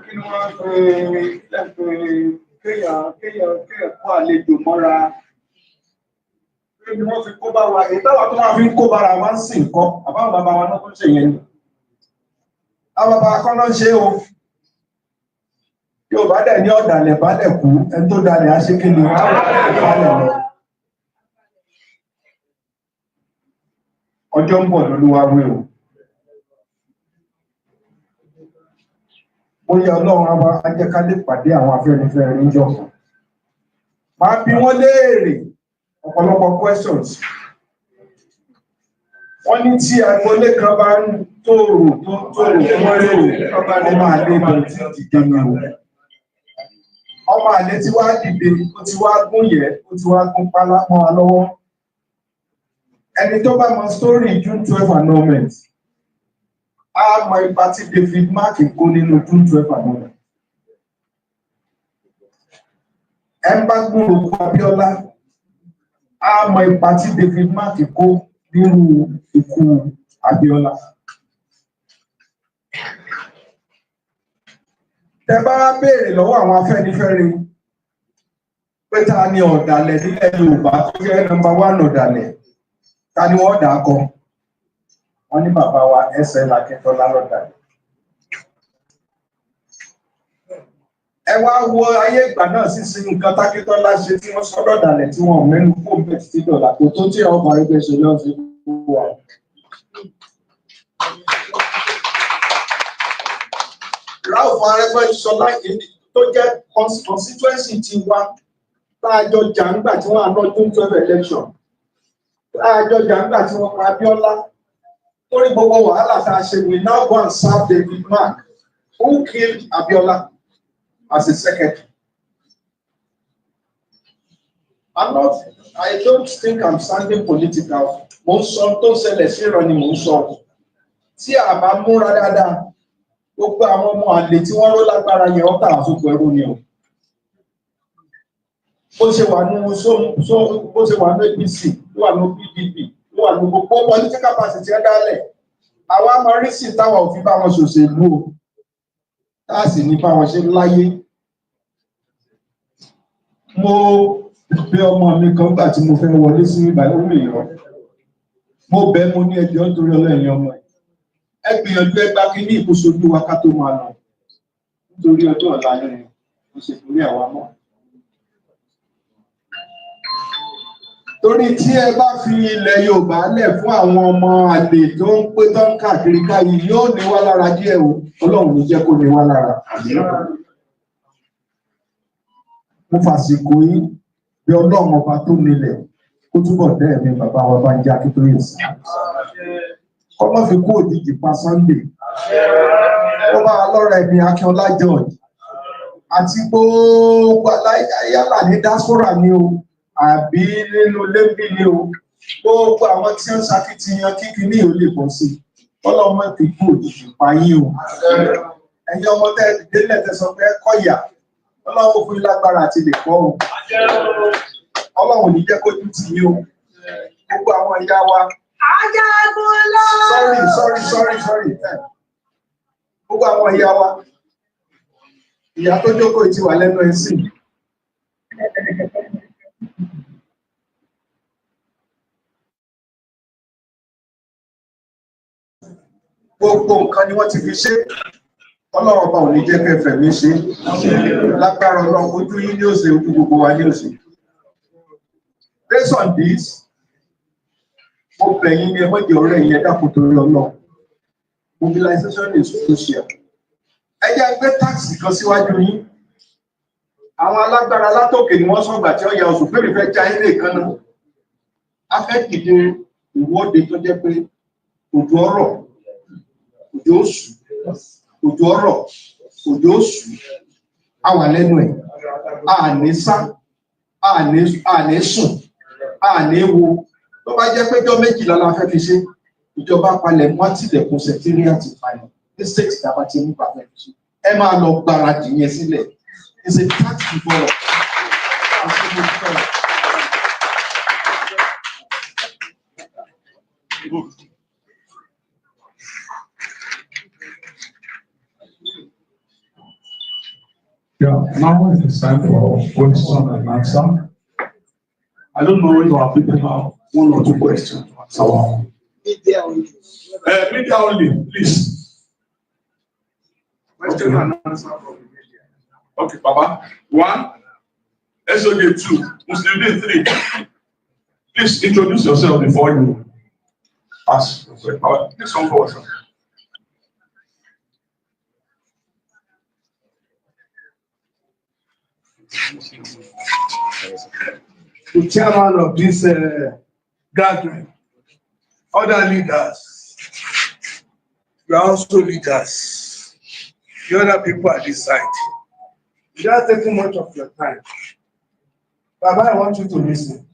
S7: kí ni wọ́n kéèyàn kó àlejò mọ́ra ni wọ́n fi kó bá wa èyí táwa tó máa fi ń kó bára wa ń sìn kọ́ àbáwọn bàbá wa náà tó ń ṣe yẹn ni àwọn bàbá kan náà ń ṣe o yóò bá dẹ̀ ní ọ̀dàlẹ̀ bá dẹ̀ kú ẹni tó dalẹ̀ á ṣe kí ni balẹ̀ lọ. Ọjọ́ ń bọ̀ lọ́lúwa wé o. Bóyá Ọlọ́run àwa ajẹ́ká lè pàdé àwọn Afẹ́nifẹ́re níjọ́ kan. Máa bi wọ́n léèrè ọ̀pọ̀lọpọ̀ questions. Wọ́n ní tí agboolé kan bá ń tòrò wọ́n rèrò ọmọ àlè bẹ̀rẹ̀ tí dìde ní o. Ọmọ àlè tí wá dìde ó ti wá gún yẹ ó ti wá gún pálá mọ́ wa lọ́wọ́. Ẹni tó bá mọ story June 12 annulment a mọ ipa tí David Mark kó nínú June 12 annulment. Ẹ ń bá gbúrò kú Abíọ́lá a mọ ipa tí David Mark kó nínú ikú Abíọ́lá. Tẹ bá béèrè lọ́wọ́ àwọn Afẹ́nifẹ́re pé ta ni ọ̀dàlẹ̀ nílẹ̀ Yorùbá tó jẹ́ number 1 ọ̀dàlẹ̀. Ta ni wọ́n dà kọ? Wọ́n ní bàbá wa SL Akíntọ́lá lọ́dà. Ẹ wá wo ayé ìgbà náà sísìn nǹkan tákítọ́lá ṣe tí wọ́n sọ lọ́dàlẹ̀ tí wọ́n mẹ́nu kó bẹ́ẹ̀ títí dọ̀là kò tó tí ọmọ ẹgbẹ́ ṣe lọ́ sí gbogbo wa. Ralph Arẹ́gbẹ́ṣọlá tó jẹ́ constituency ti wá tá a jọ jà ńgbà tí wọ́n àná June 12 election. Àjọjà nígbà tí wọ́n pa Abíọ́lá torí gbogbo wàhálà tá a ṣe we now go and serve David Mark who killed Abíọ́lá as a secretary. I don't think I'm sounding political. Mo ń sọ tó ṣẹlẹ̀ sí ìrọ̀ ni mo ń sọ. Tí a bá múra dáadáa, gbogbo àwọn ọmọ àlè tí wọ́n ró lágbára yẹn ọ́ tà àsopọ̀ ẹrú ni o. Bó ṣe wà ní APC, ló wà ní PDP, ló wà ní gbogbo political party tí ẹ dálẹ̀. Àwa máa rí sí táwọn òfin bá wọn ṣòṣèlú o. Táà sì ní bá wọn ṣe láyé. Mo bẹ̀ ọmọ mi kan gbà tí mo fẹ́ wọlé sí ìbàlẹ̀ orí ìrọ̀. Mo bẹ̀ mo ní ẹjọ́ nítorí ọlọ́yin ọmọ ẹ̀. Ẹ gbìyànjú ẹgbà kí ní ìkóṣojú wa ká tó máa lọ. Nítorí ọjọ́ ọ̀la yẹn mo ṣe torí àwa mọ́. Torí tí ẹ bá fi ilẹ̀ Yorùbá lẹ̀ fún àwọn ọmọ àlè tó ń pé tó ń káàkiri káyìí yóò ní wá lára díẹ̀ o. Ọlọ́run ní jẹ́ kó ní wá lára. Mo fàsìkò yìí bí Ọlọ́run ọba tó nílẹ̀ kó túbọ̀ dẹ́ ẹ̀mí bàbá wa bá ń jẹ́ Akíntóyè sí. Kọ́mọ́ fi kú òjijì pa Sunday. Ó bá lọ́rọ̀ ẹ̀mí Akínọlá George àti gbogbo yálà ní diaspora ni o àbí nínú lẹ́bí ni o gbogbo àwọn tí ń ṣakitiyan kíkí ní ìlú lè bọ́ sí Ọlọ́run ti kú òjijì pa yín o. Ẹ̀yin ọmọ tẹ́ délẹ̀ tẹ́ sọ pé kọ́yà Ọlọ́run fún lágbára àti lè kọ́ o. Ọlọ́run ní jẹ́ kójú tì yín o. Gbogbo àwọn ìyá wa.
S6: Ajagun lọ.
S7: Sorry. Gbogbo àwọn ìyá wa. Ìyá tó jókòó ti wà lẹ́nu ẹ̀sìn. Gbogbo nǹkan ni wọ́n ti fi ṣe. Ọlọ́run ọba ò ní jẹ́ kẹfẹ̀ mi ṣe. Lágbára Ọlọ́run ojú yín ní òsè ojú gbogbo wa ní òsè. Based on this, mo bẹ̀ yín ní ẹgbẹ́ ọ̀rẹ́ yẹn dákun torí Ọlọ́run. Mobilization is crucial. Ẹ jẹ́ gbé táàsì kan síwájú yín. Àwọn alágbára látòkè ni wọ́n sọ̀gbà tí ó ya oṣù pé mi fẹ́ já ilé kan náà. A fẹ́ dìde ìwọ́de tó jẹ́ pé òjò ọ̀rọ̀, òjò oṣù, òjò ọ̀rọ̀, òjò oṣù, a wà lẹ́nu ẹ̀, a ní sá, a ní sùn, a ní wo. Tó bá jẹ́ pé ọjọ́ méjìlá la fẹ́ fi ṣe, ìjọba palẹ̀ mọ́ tilẹ̀kùn sẹ̀tíríàtì palẹ̀ ní 6 ìjàmbá tí nípa fẹ́ fi ṣe. Ẹ máa lọ gbáradì yẹn sílẹ̀. It's a tax before.
S8: Yeah, now it's time for question and answer. I don't know if our people have 1 or 2 questions. So, media only, please. Question and answer from the media. Okay, Papa. 1, SOJ 2, Muslim 3. Please introduce yourself before you ask. Please come forward, sir.
S9: The chairman of this gathering, other leaders, you are also leaders. The other people at this side. Without taking much of your time, Baba, I want you to listen.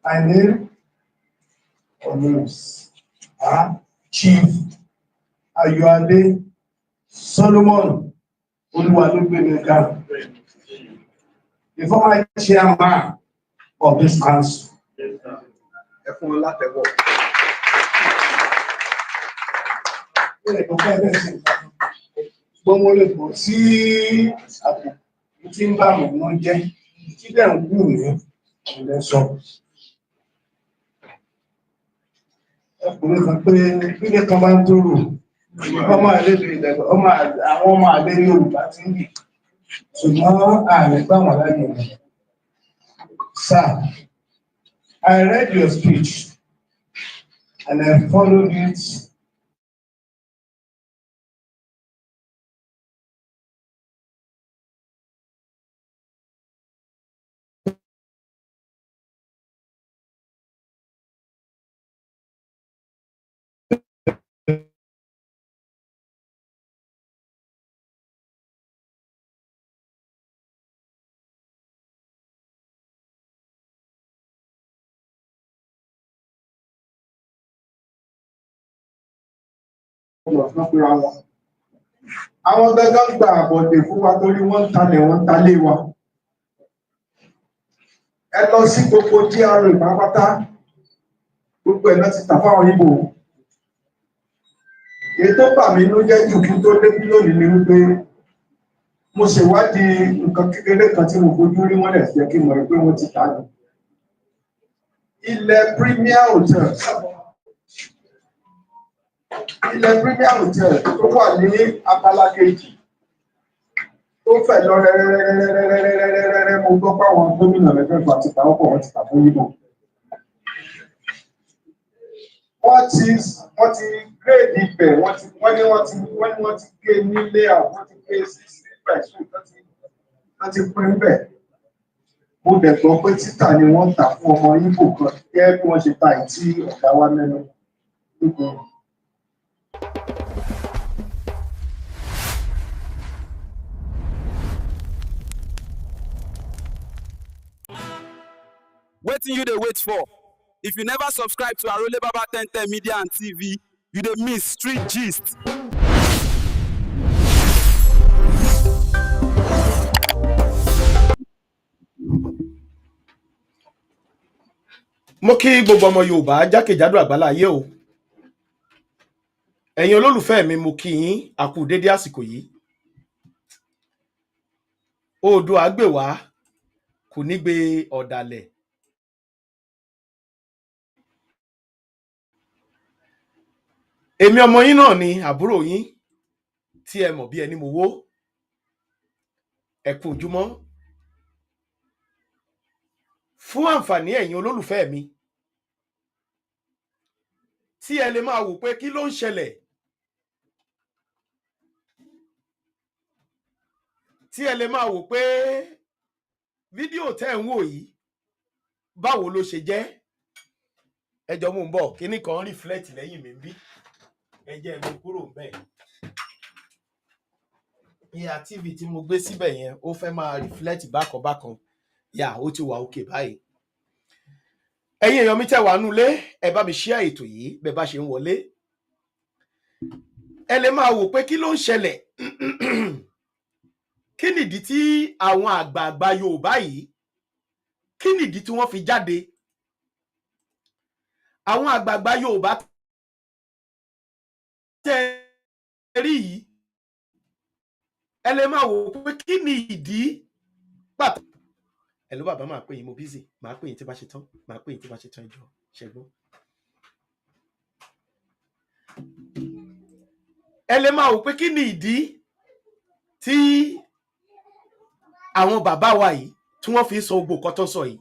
S9: My name or names are Chief Ayuade Solomon Oluwalugbemeka, the former chairman of this council. Gbọ́n mo lè bọ̀ sí àpò tí ń bá mọ̀ náà jẹ́ tí dẹ̀ ń gùn ní ilẹ̀ sọ. Ẹkùnrin kan pé kílẹ̀ kan bá ń tóró, àwọn ọmọ àlè Yorùbá ti ń bì. Ṣùgbọ́n ààrẹ gbà wọ́n láyé rẹ̀. Sir, I read your speech and I followed it. Àwọn gbẹ́gbẹ́ gba àbọ̀dè fún wa torí wọ́n ń talẹ̀ wọ́n ń talé wa. Ẹ lọ sí gbogbo GRA pátápátá, gbogbo ẹ̀ náà ti tà fáwọn Ìgbò. Èyí tó bà mí ló jẹ́ jù kí n tó débí lónìí ni wípé mo ṣèwádìí nǹkan kékeré kan tí mo fojú rí wọ́n lẹ̀ jẹ́ kí n mọ̀ pé wọ́n ti tà ní. Ilẹ̀ Premier Hotel. Ilẹ̀ Premier Hotel tó wà ní abala kejì tó fẹ̀ lọ rẹ́rẹ́rẹ́rẹ́rẹ́rẹ́rẹ́rẹ́ mo gbọ́ pé àwọn gómìnà mẹ́fẹ̀ẹ̀fà ti ta ọkọ̀ wọn ti tà fún Ìgbò. Wọ́n ti gírèdì ibẹ̀ wọ́n ní wọ́n ti gé nílé àwọn ti gé sí pẹ̀sùn wọ́n ti pín bẹ̀. Mo dẹ̀ gbọ́ pé títà ni wọ́n tà fún ọmọ Ìgbò kan gẹ́gẹ́ bí wọ́n ṣe ta ìtí ọ̀gá wa mẹ́nu nígbà.
S1: Wetin you dey wait for? If you never subscribe to Arole Baba 1010 Media and TV, you dey miss street gist.
S10: Mo kí gbogbo ọmọ Yorùbá jákèjádò àgbáláyé o. Ẹ̀yin olólùfẹ́ mi mo kí yín a kú dédé àsìkò yìí. Oòduà gbè wá kò ní gbé ọ̀dàlẹ̀. Èmi ọmọ yín náà ni àbúrò yín tí ẹ mọ̀ bí ẹni mowó. Ẹ kú ojúmọ́. Fún àǹfààní ẹ̀yin olólùfẹ́ mi tí ẹ lè máa wò pé kí ló ń ṣẹlẹ̀, tí ẹ lè máa wò pé fídíò tẹ́ ń wò yìí báwo ló ṣe jẹ́. Ẹ jọ̀ọ́ mò ń bọ̀ kíní kan reflect lẹ́yìn mi bí ẹ jẹ́ mo kúrò ńbẹ̀. Ìyá TV tí mo gbé síbẹ̀ yẹn ó fẹ́ máa reflect bákan bákan. Yà ó ti wà òkè báyìí. Ẹ̀yin èèyàn mi tẹ́ wà nulẹ̀ ẹ bá mi share ètò yìí bẹ́ bá ṣe ń wọlé. Ẹ lè máa wò pé kí ló ń ṣẹlẹ̀. Kí nìdí tí àwọn àgbààgbà Yorùbá yìí kí nìdí tí wọ́n fi jáde? Àwọn àgbààgbà Yorùbá tẹ́ rí yìí ẹ lè máa wò pé kí ni ìdí pàtó. Ẹ ló bàbá máa pè yín mo busy máa pè yín tí bá ṣe tán máa pè yín tí bá ṣe tán ìjọ ṣẹ́gbọ́n. Ẹ lè máa wò pé kí ni ìdí tí àwọn bàbá wa yìí tí wọ́n fi sọ gbogbo nǹkan tó sọ yìí.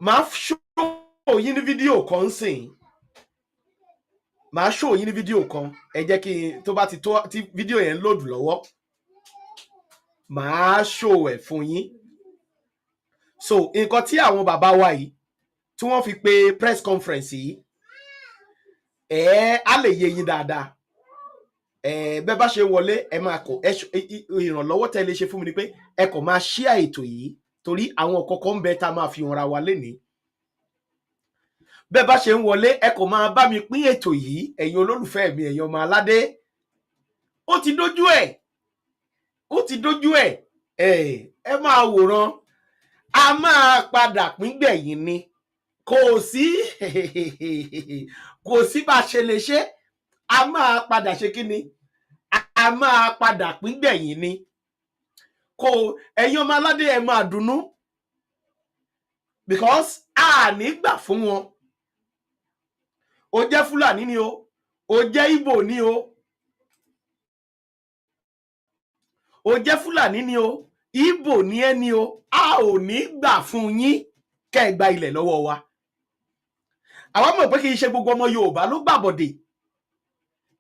S10: Màá show yín ní fídíò kan sìn. Màá show yín ní fídíò kan. Ẹ jẹ́ kí tó bá ti tó tí fídíò yẹn load lọ́wọ́. Màá show ẹ̀ fún yín. So nǹkan tí àwọn bàbá wa yìí tí wọ́n fi pe press conference yìí á lè yé yín dáadáa. Bẹ́ bá ṣe wọlé ẹ máa kọ ìrànlọ́wọ́ tẹ́ lè ṣe fún mi ni pé ẹ kàn máa share ètò yìí torí àwọn kọ̀ọ̀kan ń bẹ tá máa fi hànra wa lénìí. Bẹ́ bá ṣe ń wọlé ẹ kàn máa bá mi pín ètò yìí ẹ̀yin olólùfẹ́ mi ẹ̀yin ọmọ aládé. Ó ti dójú ẹ̀. Ó ti dójú ẹ̀. Ẹ máa wòran. A máa padà pín gbẹ̀yìn ni. Kò sí kò sí bá ṣe lè ṣe. A máa padà ṣe kí ni? A máa padà pín gbẹ̀yìn ni. Kò ẹ̀yin ọmọ aládé ẹ máa dùnnú because a ní gbà fún wọn. Ó jẹ́ Fúlàní ni o, ó jẹ́ Ìgbò ni o. Ó jẹ́ Fúlàní ni o, Ìgbò ni ẹ ni o. A ò ní gbà fún yín kẹ́ ẹ gba ilẹ̀ lọ́wọ́ wa. Àwa mọ̀ pé kì í ṣe gbogbo ọmọ Yorùbá ló gbàbọ̀dè.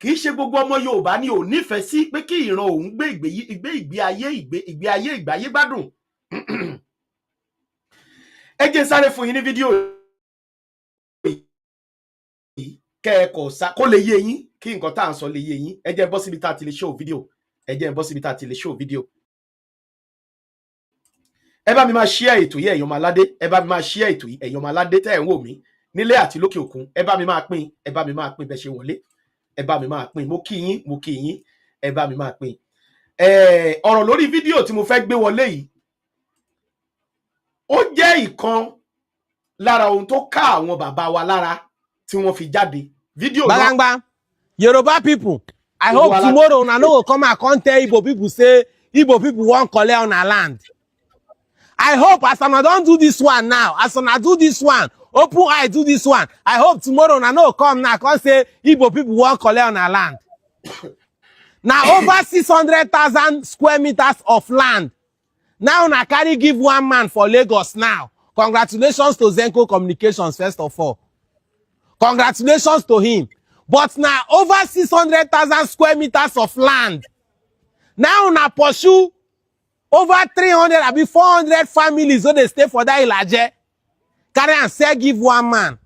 S10: Kì í ṣe gbogbo ọmọ Yorùbá ni ò nífẹ̀ẹ́ sí pé kí ìran òun gbé ìgbé ayé gbádùn. Ẹ jẹ́ sáré fún yín ní fídíò yìí kẹ́ẹ̀kọ́ kó lè yé yín kí nǹkan tá à ń sọ lè yé yín. Ẹ jẹ́ bọ́ síbi tá a ti lè show fídíò. Ẹ jẹ́ bọ́ síbi tá a ti lè show fídíò. Ẹ bá mi máa share ètò yìí ẹ̀yin ọmọ aládé. Ẹ bá mi máa share ètò yìí ẹ̀yin ọmọ aládé tẹ́ ẹ̀ ń wò mí nílé àti lókè òkun. Ẹ bá mi máa pín. Ẹ bá mi máa pín bẹ́ ṣe wọlé. Ẹ bá mi máa pín. Mo kí yín mo kí yín. Ẹ bá mi máa pín. Ọ̀rọ̀ lórí fídíò tí mo fẹ́ gbé wọlé yìí ó jẹ́ ìkan lára ohun tó ká àwọn bàbá wa lára tí wọ́n fi jáde. Fídíò náà.
S11: Gbangba, Yoruba people, I hope tomorrow una no go come and come tell Igbo people say Igbo people wan collect on our land. I hope as una don do this one now, as una do this one, open eye do this one, I hope tomorrow una no come now come say Igbo people wan collect on our land. Now over 600,000 square meters of land. Now una carry give one man for Lagos now. Congratulations to Zenko Communications first of all. Congratulations to him. But now over 600,000 square meters of land. Now una pursue over 300 abi 400 families so they stay for that Ilaje. Carry and say give one man.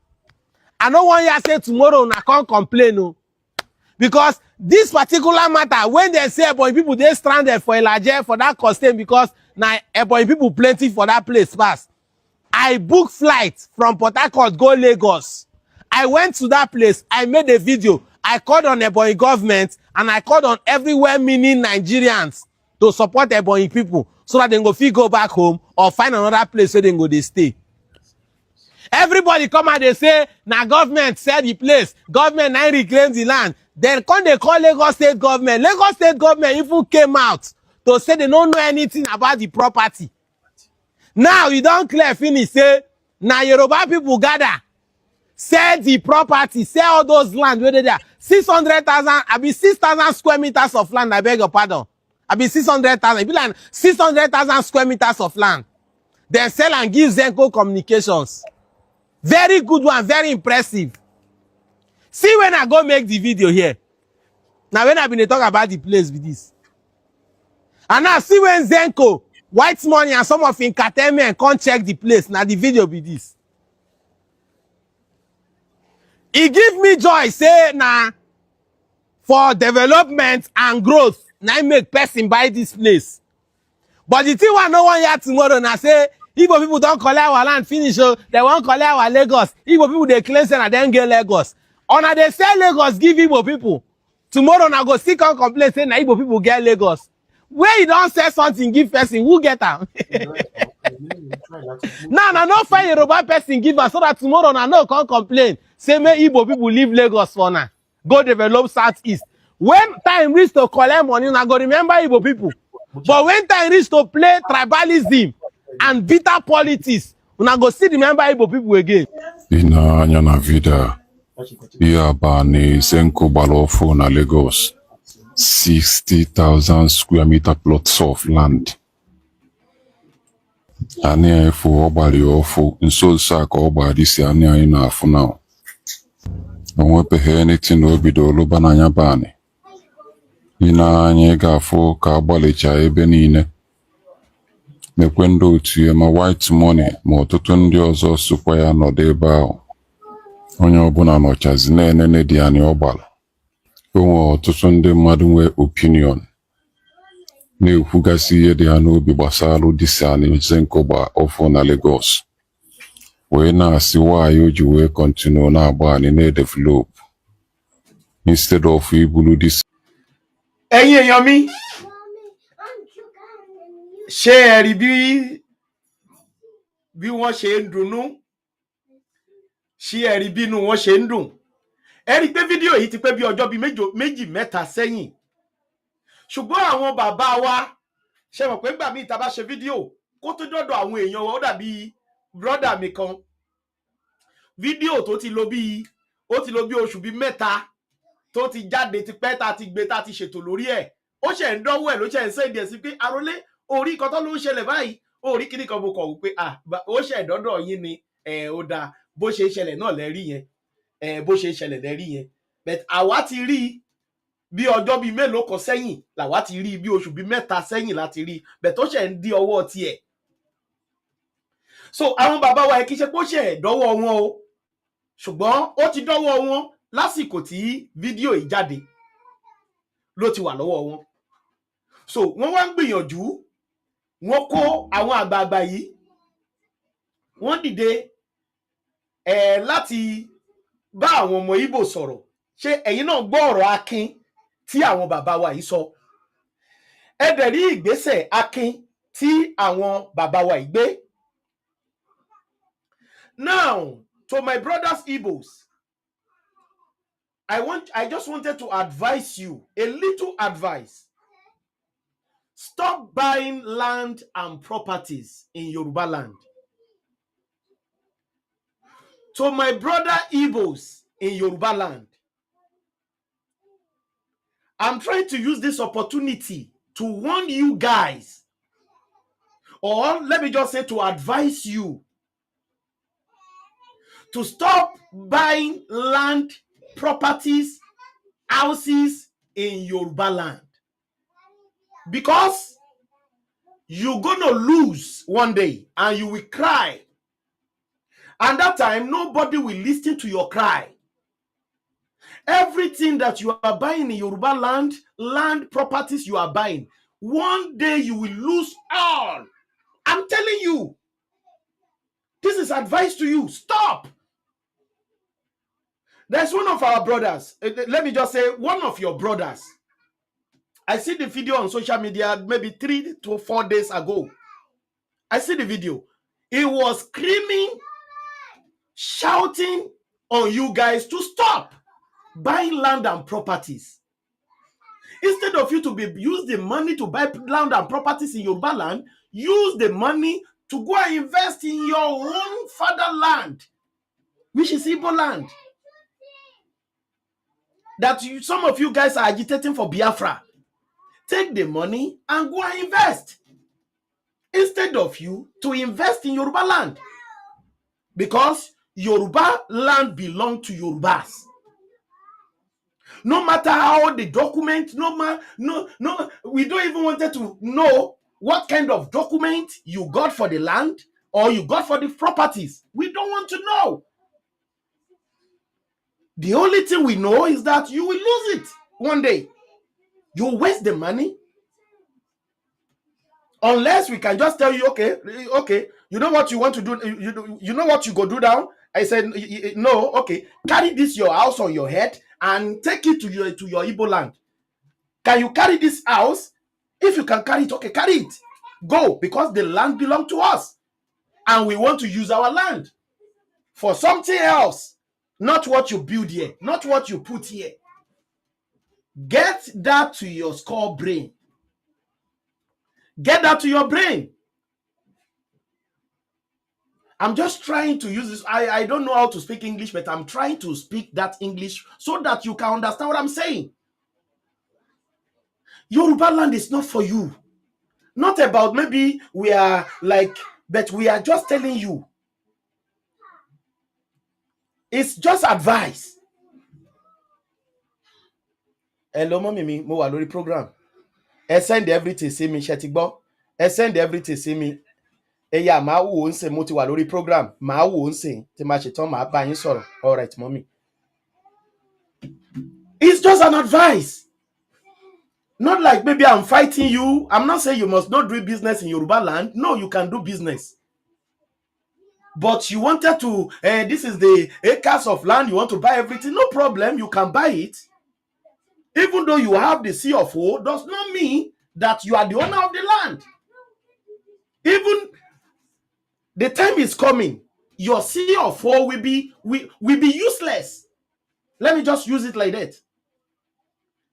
S11: I no want you say tomorrow una can't complain no. Because this particular matter, when they say Ebonyi people they stranded for Ilaje for that costain because now Ebonyi people plenty for that place pass. I booked flight from Port Harcourt go Lagos. I went to that place. I made a video. I called on Ebonyi government and I called on everywhere meaning Nigerians. to support Ebonyi people so that they go fit go back home or find another place where they go they stay. Everybody come out, they say, now government sell the place, government now reclaim the land. Then come they call Lagos State government. Lagos State government even came out to say they don't know anything about the property. Now you don't clear finish, say, now Yoruba people gather, sell the property, sell all those land where they there. 600,000, I be 6,000 square meters of land, I beg your pardon. I be 600,000, it be like 600,000 square meters of land. Then sell and give Zenko Communications. Very good one, very impressive. See when I go make the video here. Now when I been talk about the place with this. And now see when Zenko, White Money and some of entertainment can't check the place. Now the video be this. It give me joy, say now for development and growth. Now make person buy this place. But the thing I no one here tomorrow now say, Igbo people don't collect our land finish, oh, they won't collect our Lagos. Igbo people they claim and then get Lagos. Or now they sell Lagos, give Igbo people. Tomorrow now go still come complain say na Igbo people get Lagos. Where you don't sell something, give person, who get am? Now no find Yoruba person give us so that tomorrow now no come complain. Say may Igbo people leave Lagos for now. Go develop Southeast. When time reach to collect money, now go remember Igbo people. But when time reach to play tribalism and bitter politics, una go still remember Igbo people again.
S12: Ina anya na vida ya ba ni Zenko Balofo na Lagos 60,000 square meter plots of land. Ani efu obali ofu nso saka obali si ani anyị na afu now. Onwepeghị anything obido oluba na anya bani. Ina anya ga-afụ ka agbalicha ebe niile. Mekwe ndị otu ya ma White Money ma ọtụtụ ndị ọzọ sokwa ya nọdụ ebe ahụ. Onye ọbụla nọchazi na-enene dị anyị ọgbara. O nwere ọtụtụ ndị mmadụ nwe opinion na-ekwugasị ihe dị ha n'obi gbasara dịsị anyị Zenko Balofo na Lagos. Wee na-asị why o ji wee continue na-agba anyị na-develop instead of ibulu this.
S10: Ẹ̀yin èèyàn mi, ṣé ẹ rí bí wọ́n ṣe ń dunnú? Ṣé ẹ rí bínú wọn ṣe ń dùn? Ẹ rí pé fídíò yìí ti pẹ́ bí ọjọ́ bí méjì mẹ́ta sẹ́yìn. Ṣùgbọ́n àwọn bàbá wa ṣe mọ̀ pé nígbà míì tá bá ṣe fídíò kó tó dọ́dọ̀ àwọn èèyàn wa ó dàbí brọ́dà mi kan. Fídíò tó ti lò bí oṣù bí mẹ́ta tó ti jáde ti pẹ́ tá ti gbé tá ti ṣètò lórí ẹ̀. Ó ṣe ń dánwò ẹ̀ ló ṣe ń sẹ́ndì ẹ̀ sí pé àròlé orí kan tó ló ń ṣẹlẹ̀ báyìí. Orí kíní kan mo kọ̀ wípé ó ṣe ìdọ́dọ̀ yín ni ó dáa bó ṣe ṣẹlẹ̀ náà lẹ́rí yẹn. Bó ṣe ṣẹlẹ̀ lẹ́rí yẹn. But àwa ti rí bí ọjọ́ bí mélòó kan sẹ́yìn làwa ti rí bí oṣù bí mẹ́ta sẹ́yìn láti rí bẹ̀ tó ṣe ń dí ọwọ́ tiẹ̀. So àwọn bàbá wa kì í ṣe pé ó ṣe ẹ̀dọ́wọ́ wọn o ṣùgbọ́n ó ti dọ́wọ́ wọn lásìkò tí fídíò yìí jáde ló ti wà lọ́wọ́ wọn. So wọ́n wá ń gbìyànjú wọ́n kó àwọn àgbààgbà yìí wọ́n dìde láti bá àwọn ọmọ Ìgbò sọ̀rọ̀. Ṣé ẹ̀yin náà gbọ́ ọ̀rọ̀ akin tí àwọn bàbá wa yìí sọ? Ẹ dẹ̀ rí ìgbésẹ̀ akin tí àwọn bàbá wa yìí gbé. Now, to my brothers Igbos, I just wanted to advise you, a little advice. Stop buying land and properties in Yorubaland. To my brother Igbos in Yorubaland, I'm trying to use this opportunity to warn you guys, or let me just say to advise you to stop buying land, properties, houses in Yorubaland. Because you're going to lose one day and you will cry. And that time, nobody will listen to your cry. Everything that you are buying in Yoruba land properties you are buying, one day you will lose all. I'm telling you. This is advice to you. Stop. There's one of our brothers. Let me just say, one of your brothers. I see the video on social media maybe 3 to 4 days ago. I see the video. He was screaming, shouting on you guys to stop buying land and properties. Instead of you to use the money to buy land and properties in Yorubaland, use the money to go and invest in your own fatherland, which is Igbo land. That some of you guys are agitating for Biafra. Take the money and go and invest. Instead of you to invest in Yoruba land. Because Yoruba land belongs to Yorubas. No matter how the document, we don't even want to know what kind of document you got for the land or you got for the properties. We don't want to know. The only thing we know is that you will lose it one day. You waste the money. Unless we can just tell you, okay, you know what you want to do, you know what you go do now? I said, no, okay, carry this your house on your head and take it to your Igbo land. Can you carry this house? If you can carry it, okay, carry it. Go, because the land belongs to us. And we want to use our land for something else. Not what you build here, not what you put here. Get that to your skull brain. Get that to your brain. I'm just trying to use this. I don't know how to speak English, but I'm trying to speak that English so that you can understand what I'm saying. Yoruba land is not for you. Not about maybe we are like, but we are just telling you. It's just advice. Hello, mommy, mo wà lórí program. Send everything see me, Shetigbo. Send everything see me. Eya, ma wo nse mo ti wà lórí program. Ma wo nse tí ma ṣe tán ma bá yín sọ̀rọ̀. All right, mommy. It's just an advice. Not like maybe I'm fighting you. I'm not saying you must not do business in Yoruba land. No, you can do business. But you wanted to, this is the acres of land, you want to buy everything. No problem, you can buy it. Even though you have the CFO, does not mean that you are the owner of the land. Even the time is coming, your CFO will be useless. Let me just use it like that.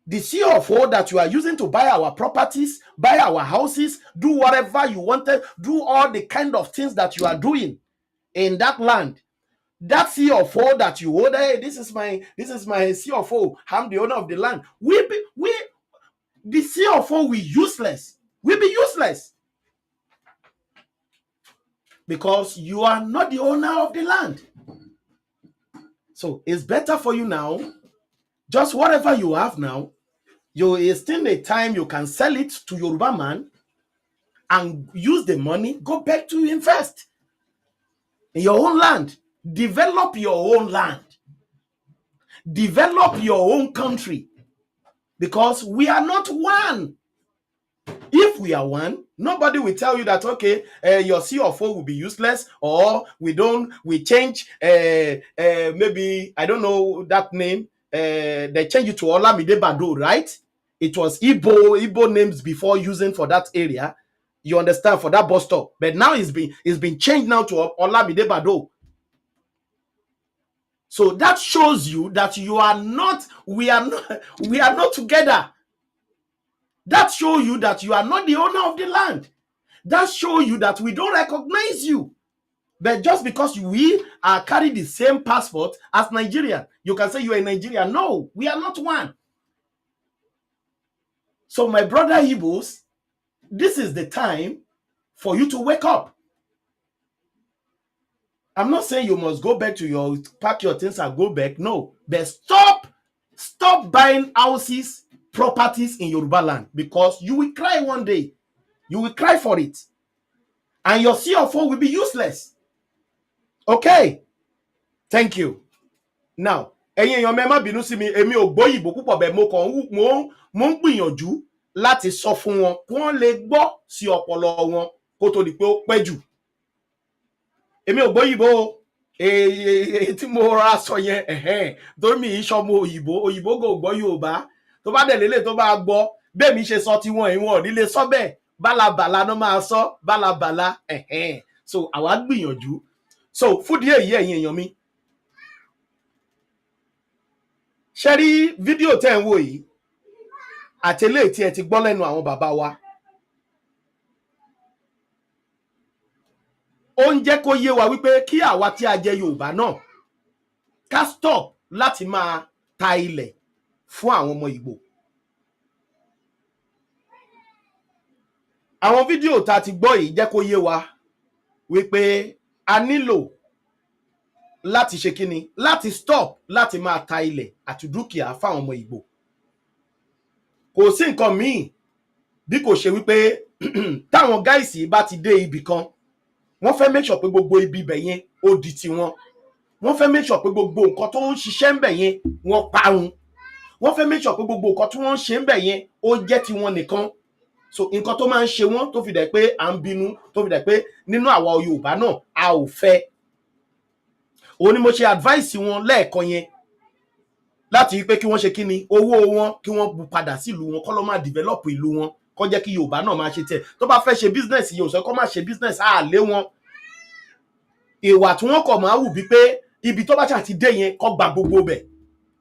S10: The CFO that you are using to buy our properties, buy our houses, do whatever you wanted, do all the kind of things that you are doing in that land. That CFO that you own, hey, this is my CFO. I'm the owner of the land. The CFO will be useless. Will be useless because you are not the owner of the land. So it's better for you now. Just whatever you have now, it's still a time you can sell it to Yoruba man and use the money, go back to invest in your own land. Develop your own land. Develop your own country. Because we are not one. If we are one, nobody will tell you that, okay, your CFO will be useless, or we change, maybe, I don't know that name, they change it to Olamide Bado, right? It was Igbo names before using for that area. You understand, for that bus stop. But now it's been changed now to Olamide Bado. So that shows you that we are not together. That shows you that you are not the owner of the land. That shows you that we don't recognize you. But just because we are carrying the same passport as Nigeria, you can say you are in Nigeria. No, we are not one. So my brother Igbos, this is the time for you to wake up. I'm not saying you must go back to pack your things and go back. No, but stop buying houses, properties in Yoruba land, because you will cry one day. You will cry for it. And your CFO will be useless. Okay? Thank you. Now, ẹ̀yin èèyàn mẹ́ má bínú sí mi, èmi ò gbóyìnbó púpọ̀ bẹ́ẹ̀ mo ń gbìyànjú láti sọ fún wọn kí wọ́n lè gbọ́ sí ọpọlọ wọn kó tó di pé ó pẹ́ jù. Èmi ò gbóyìnbó tí mo ra sọ yẹn torí mi ìṣọmọ òyìnbó kò gbọ́ Yorùbá tó bá dẹ̀ lélẹ̀ tó bá gbọ́ bẹ́ẹ̀ mi ṣe sọ tiwọn ìwọ̀n nílé sọ bẹ́ẹ̀ bálabàla náà máa sọ bálabàla so àwa gbìyànjú so fúdìí èyí ẹ̀yin èèyàn mi ṣe rí fídíò tẹ́ ń wò yìí àtẹlẹ́ tí ẹ ti gbọ́ lẹ́nu àwọn bàbá wa ó ń jẹ́ kó yé wa wípé kí àwa tí a jẹ Yorùbá náà ká stop láti máa ta ilẹ̀ fún àwọn ọmọ Ìgbò. Àwọn fídíò tá ti gbọ́ yìí jẹ́ kó yé wa wípé a nílò láti ṣe kíni láti stop láti máa ta ilẹ̀ àti dúkìá fáwọn ọmọ Ìgbò. Kò sí nǹkan míì bí kò ṣe wípé táwọn gáìsì bá ti dé ibì kan wọ́n fẹ́ make sure pé gbogbo ibi ibẹ̀ yẹn ó di tiwọn. Wọ́n fẹ́ make sure pé gbogbo nǹkan tó ń ṣiṣẹ́ ń bẹ̀ yẹn wọ́n parun. Wọ́n fẹ́ make sure pé gbogbo nǹkan tí wọ́n ń ṣe ń bẹ̀ yẹn ó jẹ́ tiwọn nìkan. So nǹkan tó máa ń ṣe wọ́n tó fi dẹ̀ pé à ń bínú tó fi dẹ̀ pé nínú àwa Yorùbá náà a ò fẹ́. Òun ni mo ṣe advice wọn lẹ́ẹ̀kan yẹn láti wípé kí wọ́n ṣe kíni owó wọn kí wọ́n bu padà sí ìlú wọn kọ́ ló máa develop ìlú wọn kọ́ jẹ́ kí Yorùbá náà máa ṣe tẹ̀ tó bá fẹ́ ṣe business yìí ò sọ kọ́ máa ṣe business á lé wọn. Ìwà tí wọ́n kọ̀ máa wù bí pé ibi tó bá ṣáà ti dé yẹn kọ́ gba gbogbo bẹ̀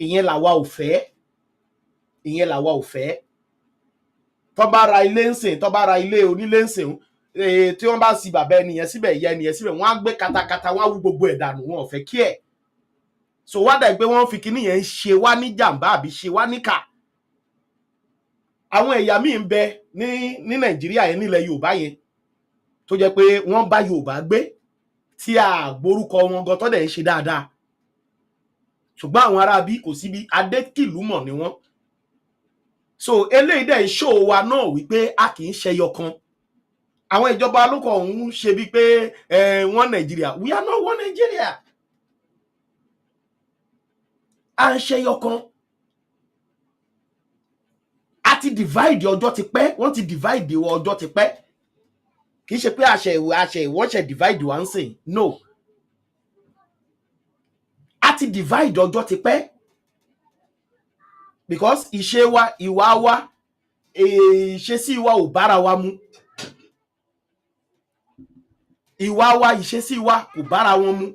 S10: ìyẹn làwa ò fẹ́ ìyẹn làwa ò fẹ́. Tó bá ra ilé ń sìn tó bá ra ilé onílé ń sìn tí wọ́n bá sì bàbá ẹnìyẹn síbẹ̀ ìyá ẹnìyẹn síbẹ̀ wọ́n á gbé katakata wọ́n á wú gbogbo ẹ̀ dànù wọn ò fẹ́ kí ẹ̀. So wá dà pé wọ́n fi kíní yẹn ṣe wá ní jàǹbá àbí ṣe wá níkà. Àwọn ẹ̀yà míì ń bẹ ní Nàìjíríà yẹn nílẹ̀ Yorùbá yẹn tó jẹ́ pé wọ́n bá Yorùbá gbé tí a gbórúkọ wọn gan tó dẹ̀ ń ṣe dáadáa. Ṣùgbọ́n àwọn ará bí kò síbi adékìlúmọ̀ ni wọ́n. So eléyìí dẹ̀ ń ṣó wa náà wípé a kì í ṣẹyọ kan. Àwọn ìjọba lókọ ọ̀hún ṣe bí pé wọ́n Nàìjíríà we are not one Nigeria. À ń ṣẹyọ kan. A ti divide ọjọ́ ti pẹ́ wọ́n ti divide ọjọ́ ti pẹ́. Kì í ṣe pé àṣẹ ìwọ́n ṣe divide wa ń sìn no. A ti divide ọjọ́ ti pẹ́. Because ìṣe wa ìwà wa ìṣesí wa ò bára wa mu. Ìwà wa ìṣesí wa kò bára wọn mu.